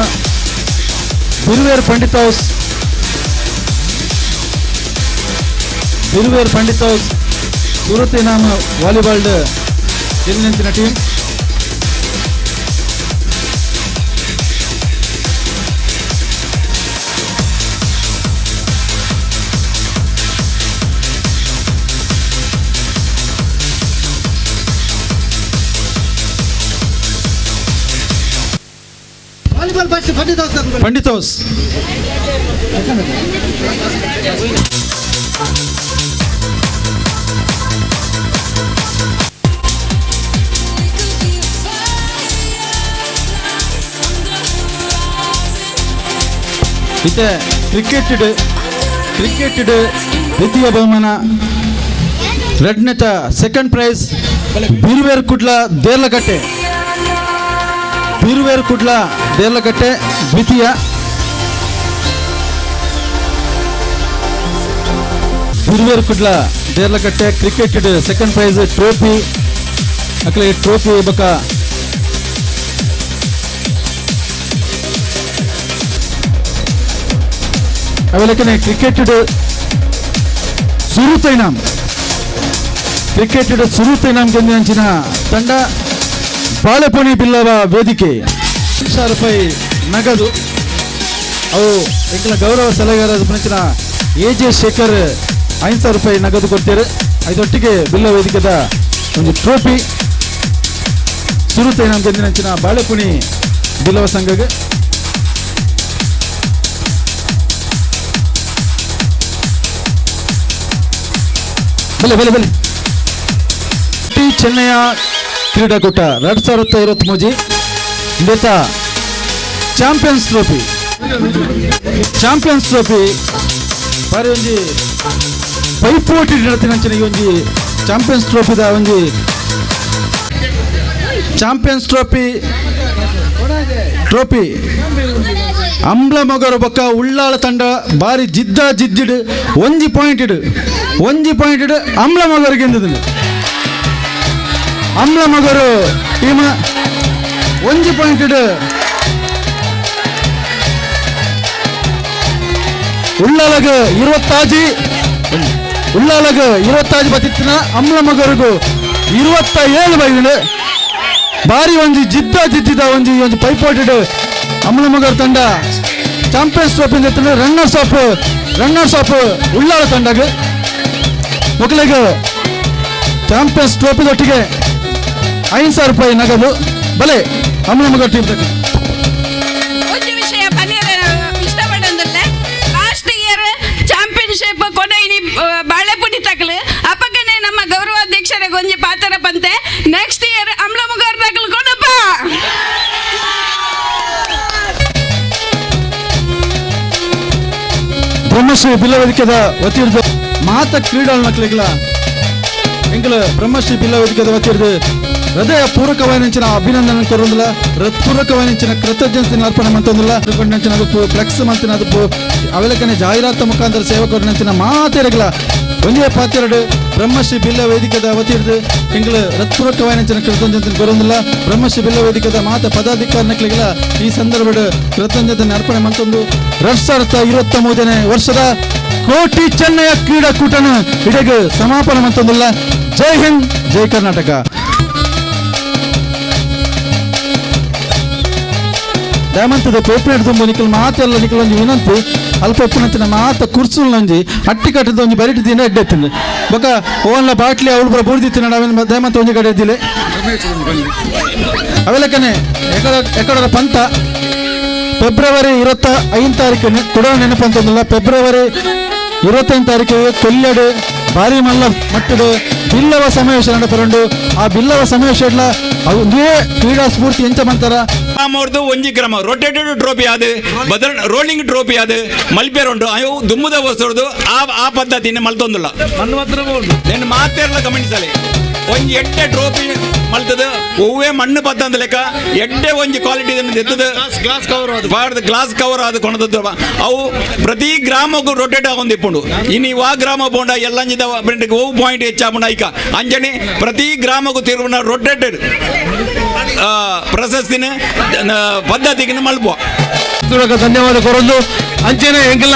ಬಿರುವೇರ್ ಪಂಡಿತ್ ಹೌಸ್ ಸುರತ ಇನಾಮ ವಾಲಿಬಾಲ್ ಗೆಲ್ಲಿನಂಚಿನ ಟೀಮ್ पंडित हाउस इते क्रिकेट द्वितीय बहुमान रेड नेता सेकंड प्राइज ಬೀರುವೇರ್ಕುಡ್ಲ ದೇರ್ಲಕಟ್ಟೆ ದ್ವಿತೀಯ. ಬೀರುವೇರ್ಕುಡ್ಲ Deralakatte cricket second prize trophy ಅಕ್ಲೆ ಟ್ರೋಫಿ ಬಕ ಅವೆಲಕನೆ ಕ್ರಿಕೆಟ್ ಸುರುತೈನಾಮ್ ಗೆಂದಿನ ತಂಡ ಬಾಳೆಪುಣಿ ಬಿಲ್ಲವ ವೇದಿಕೆ ₹1,000 ನಗದು ಅವು ಎಂಕಲ ಗೌರವ ಸಲಹೆಗಾರರ ಪಂಚಿನ AJ ಶೇಖರ್ ₹5,000 ನಗದು ಕೊಡ್ತಾರೆ. ಇದೊಟ್ಟಿಗೆ ಬಿಲ್ಲ ವೇದಿಕೆದ ಒಂದು ಟ್ರೋಫಿ ಸುರುತೈನಾಮ್ ಗೆಂದಿನ ಬಾಳೆಪುಣಿ ಬಿಲ್ಲವ ಸಂಘಗೆ. ಬಲೆ ಚೆನ್ನೈಯ ಕ್ರೀಡಾಕೂಟ 2023 ಇಂದೆತ ಚಾಂಪಿಯನ್ಸ್ ಟ್ರೋಫಿ ಬಾರಿ ಒಂಜಿ ಪೈಪೋಟಿ ನಡತಿನಂಚಿನ ಈ ಒಂಜಿ ಚಾಂಪಿಯನ್ಸ್ ಟ್ರೋಫಿದ ಒಂಜಿ ಚಾಂಪಿಯನ್ಸ್ ಟ್ರೋಫಿ ಅಂಬ್ಲ ಮಗರು ಬೊಕ್ಕ ಉಳ್ಳಾಳ ತಂಡ ಬಾರಿ ಜಿದ್ದಿಡು ಒಂಜಿ ಪಾಯಿಂಟ್ ಇಡು ಅಂಬ್ಲ ಮಗರಿಗೆ ಎಂದಿದ್ದು ಅಂಬ್ಲ ಮಗರು ಟೀಮ್ ಒಂಜಿ ಪಾಯಿಂಟ್ ಇಡು ಉಳ್ಳಾಳಗ 20 ಬತ್ತಿನ ಅಂಬ್ಲ ಮಗರಿಗೂ 27 ಬೈದಿಡು ಬಾರಿ ಒಂಜಿ ಜಿದ್ದಿದ ಒಂಜಿ ಪೈಪೋಟಿಡು ಅಂಬ್ಲ ಮಗರ್ ತಂಡ champions trophy runners up Ullal ತಂಡಗೆ ಮಕ್ಕಳಿಗೆ ಚಾಂಪಿಯನ್ಸ್ ಟ್ರೋಫಿದೊಟ್ಟಿಗೆ ₹5,000 ನಗದು ಬಲೆ ಅಂಬ್ಲ ಮಗರ್ ಟೀಮ್ ತಕ್ಕ. ಒಂದು ವಿಷಯ ಇಷ್ಟಪಡಂದ್ರೆ ಲಾಸ್ಟ್ ಇಯರ್ ಚಾಂಪಿಯನ್ಶಿಪ್ ಕೊನೆಯಿನಿ ಬಾಳೆಪುಡಿ ತಕಲು ಅಪ್ಪಗನೆ ನಮ್ಮ ಗೌರವಾಧ್ಯಕ್ಷರ ಗೊಂಜಿ ಪಾತ್ರ ಪಂತೆ ನೆಕ್ಸ್ಟ್ ಇಯರ್ ಅಂಬ್ಲ ಮಗರ್ ತಕಲು ಕೊಡಪ್ಪ. ಬ್ರಹ್ಮಶ್ರೀ ಬಿಲ್ಲ ವೇದಿಕೆದ ವತಿರ್ದು ಮಾತ ಕ್ರೀಡಾಳು ಮಕ್ಕಳಿಗಳ ಎಂಕಲ ಬ್ರಹ್ಮಶ್ರೀ ಬಿಲ್ಲ ವೇದಿಕೆದ ವತಿರ್ದು ಹೃದಯ ಪೂರ್ವಕವಾದ ಅಭಿನಂದನೆ ಕೊರೊಂದಿಲ್ಲ ಹೃತ್ಪೂರ್ವಕವಾದ ಕೃತಜ್ಞತೆ ಅರ್ಪಣೆ ಮಂತೊಂದಿಲ್ಲ ನಂಚಿನ ಅದು ಫ್ಲೆಕ್ಸ್ ಮಂತಿನ ಅದು ಅವೆಲಕನೆ ಜಾಹೀರಾತು ಮುಖಾಂತರ ಸೇವಕರು ನಂಚಿನ ಮಾತೆರಗಲ ಒಂದೇ ಪಾತೆರಡು ಬ್ರಹ್ಮಶ್ರೀ ಬಿಲ್ಲ ವೇದಿಕೆದ ವತಿರ್ದು ಎಂಕಲ ಹೃತ್ಪೂರ್ವಕವಾದ ಕೃತಜ್ಞತೆ ಕೊರೊಂದಿಲ್ಲ ಬ್ರಹ್ಮಶ್ರೀ ಬಿಲ್ಲ ವೇದಿಕೆದ ಮಾತ ಪದಾಧಿಕಾರಿಗಳ ಈ ಸಂದರ್ಭದ ಕೃತಜ್ಞತೆ ಅರ್ಪಣೆ ಮಂತೊಂದು 2023ನೇ ವರ್ಷದ ಕೋಟಿ ಚೆನ್ನೈಯ ಕ್ರೀಡಾಕೂಟನ ಇಡೆಗೆ ಸಮಾಪನ ಮಂತೊಂದಿಲ್ಲ. ಜೈ ಹಿಂದ್, ಜೈ ಕರ್ನಾಟಕ. ದಯಮಂತದ ಪೇಪರ್ ತುಂಬ ನಿಖಲ್ ಮಾತೆಲ್ಲ ನಿಖಲ್ ಒಂಜಿ ವಿನಂತಿ ಅಲ್ಪ ಉಪ್ಪಿನಂಚಿನ ಮಾತ ಕುರ್ಸುಲ್ ನಂಜಿ ಅಟ್ಟಿ ಕಟ್ಟದ ಒಂಜಿ ಬರಿಟ್ ದಿನ ಎಡ್ಡೆತ್ತಿನ ಬೊಕ ಓನ್ಲ ಬಾಟ್ಲಿ ಅವಳು ಬರ ಬುಡ್ದಿತ್ತಿನ ಅವೇನು ದಯಮಂತ ಒಂಜಿ ಕಡೆ ಎದ್ದಿಲೆ ಅವೆಲಕನೆ ಎಕಡರ ಪಂತ ಫೆಬ್ರವರಿ 25 ತಾರೀಕು ಕೊಡೋ ನೆನಪಂತಂದಿಲ್ಲ. ಫೆಬ್ರವರಿ 25 ತಾರೀಕಿಗೆ ಕೊಲ್ಯಡು ಭಾರಿ ಮಲ್ಲ ಮಟ್ಟಡು ಬಿಲ್ಲವ ಸಮಾವೇಶ ನಡಪರಂಡು ಆ ಬಿಲ್ಲವ ಸಮಾವೇಶ ಅವೇ ಕ್ರೀಡಾ ಸ್ಫೂರ್ತಿ ಎಂತ ಮಾಡ್ತಾರ ಅವ್ರದ್ದು ಒಂಜಿ ಕ್ರಮ ರೊಟೇಟೆಡ್ ಟ್ರೋಫಿ ಆದ ಬದಲ್ ರೋಲಿಂಗ್ ಟ್ರೋಫಿ ಆದ ಮಲ್ಪೇರ್ ಉಂಟು ಅವು ದುಮ್ಮದ ವಸ್ತುದು ಆ ಪದ್ಧತಿನ ಮಲ್ತೊಂದಿಲ್ಲ నేను ಮಾತೆಲ್ಲ ಗಮನಿಸಲಿ ಒಂಜಿ ಎಡ್ಡೆ ಟ್ರೋಫಿ ಮಲ್ತದ ಒವ್ವೇ ಮಣ್ಣು ಪತ್ತಂದ ಲೆಕ್ಕ ಎಡ್ಡೆ ಒಂಜಿ ಕ್ವಾಲಿಟಿ ಎತ್ತದ ಗ್ಲಾಸ್ ಕವರ್ ಆದ ಕೊಣದದ್ದು ಅವು ಪ್ರತಿ ಗ್ರಾಮಕ್ಕೂ ರೊಟೇಟ್ ಆಗೊಂದಿಪ್ಪುಂಡು ಇನ್ನು ಆ ಗ್ರಾಮ ಬೋಂಡ ಎಲ್ಲಂಜಿದ ಓವ್ ಪಾಯಿಂಟ್ ಹೆಚ್ಚಾಪುಂಡ ಐಕ ಅಂಜನೆ ಪ್ರತಿ ಗ್ರಾಮಕ್ಕೂ ತಿರುಗಿನ ರೊಟೇಟೆಡ್ ಪ್ರಶಸ್ತಿನ ಪದ್ಧತಿಗೆ ಮಲ್ಪುವ ಧನ್ಯವಾದ ಕೊರೊಂದು ಅಂಚನೆ ಎಂಕಲ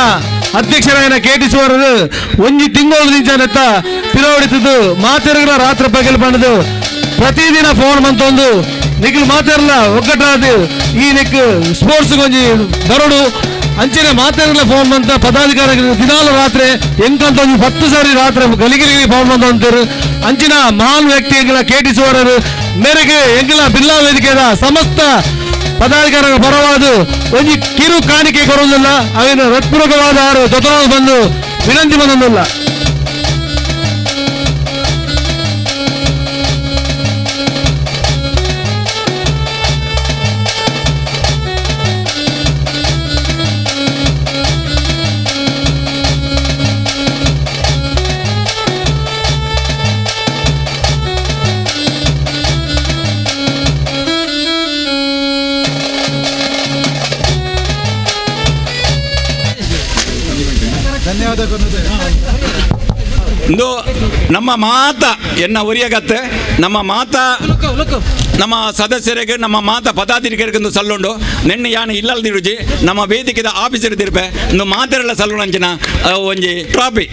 ಅಧ್ಯಕ್ಷರಾಯನ ಕೇಟಿಸುವರು ಒಂಜಿ ತಿಂಗಳು ನಿಂಚನೆತ್ತ ಪಿರೋಡಿತದು ಮಾತೆರಗಳ ರಾತ್ರಿ ಪಗಲು ಬಂದದು ಪ್ರತಿದಿನ ಫೋನ್ ಮಂತೊಂದು ನಿಖಿಲ್ ಮಾತೆರಲ ಒಗ್ಗಟ್ಟಾದ ಈ ನಿಕ್ ಸ್ಪೋರ್ಟ್ಸ್ ಒಂಜಿ ಬರೋಡು ಅಂಚನೆ ಮಾತೆರಗಳ ಫೋನ್ ಬಂತ ಪದಾಧಿಕಾರಿ ದಿನಾಲು ರಾತ್ರಿ ಎಂಕಂತ ಒಂದು 10 ಸಾರಿ ರಾತ್ರಿ ಗಲಿಗಿರಿ ಫೋನ್ ಬಂತ ಅಂತಾರೆ ಅಂಚಿನ ಮಹಾನ್ ವ್ಯಕ್ತಿ ಎಂಕಲ ಕೇಟಿಸುವರು ಮೇರೆಗೆ ಎಂಕಲ ಬಿಲ್ಲಾ ವೇದಿಕೆಯ ಸಮಸ್ತ ಪದಾಧಿಕಾರಿಗಳ ಪರವಾದ ಒಂದು ಕಿರು ಕಾಣಿಕೆ ಕೊಡುವುದಿಲ್ಲ ಅವೇನು ಹೃತ್ಪೂರ್ವಕವಾದ ಜೊತೆ ಬಂದು ವಿನಂತಿ ಬಂದಿಲ್ಲ. ಇಂದು ನಮ್ಮ ಮಾತ ಎನ್ನ ಒರಿಯಗತ್ತೆ ನಮ್ಮ ಮಾತ ನಮ್ಮ ಸದಸ್ಯರಿಗೆ ನಮ್ಮ ಮಾತ ಪದಾಧಿಕಾರಿಗೆ ಸಲ್ಲುಂಡು ನೆನ್ನೆ ಯಾನು ಇಲ್ಲಲ್ದಿರುಜಿ ನಮ್ಮ ವೇದಿಕೆದ ಆಫೀಸರ್ ತಿರ್ಪೆ ಇಂದು ಮಾತೆರೆಲ್ಲ ಸಲ್ಲುಂಡು ಅಂಚಿನ ಒಂಜಿ ಟ್ರಾಫಿ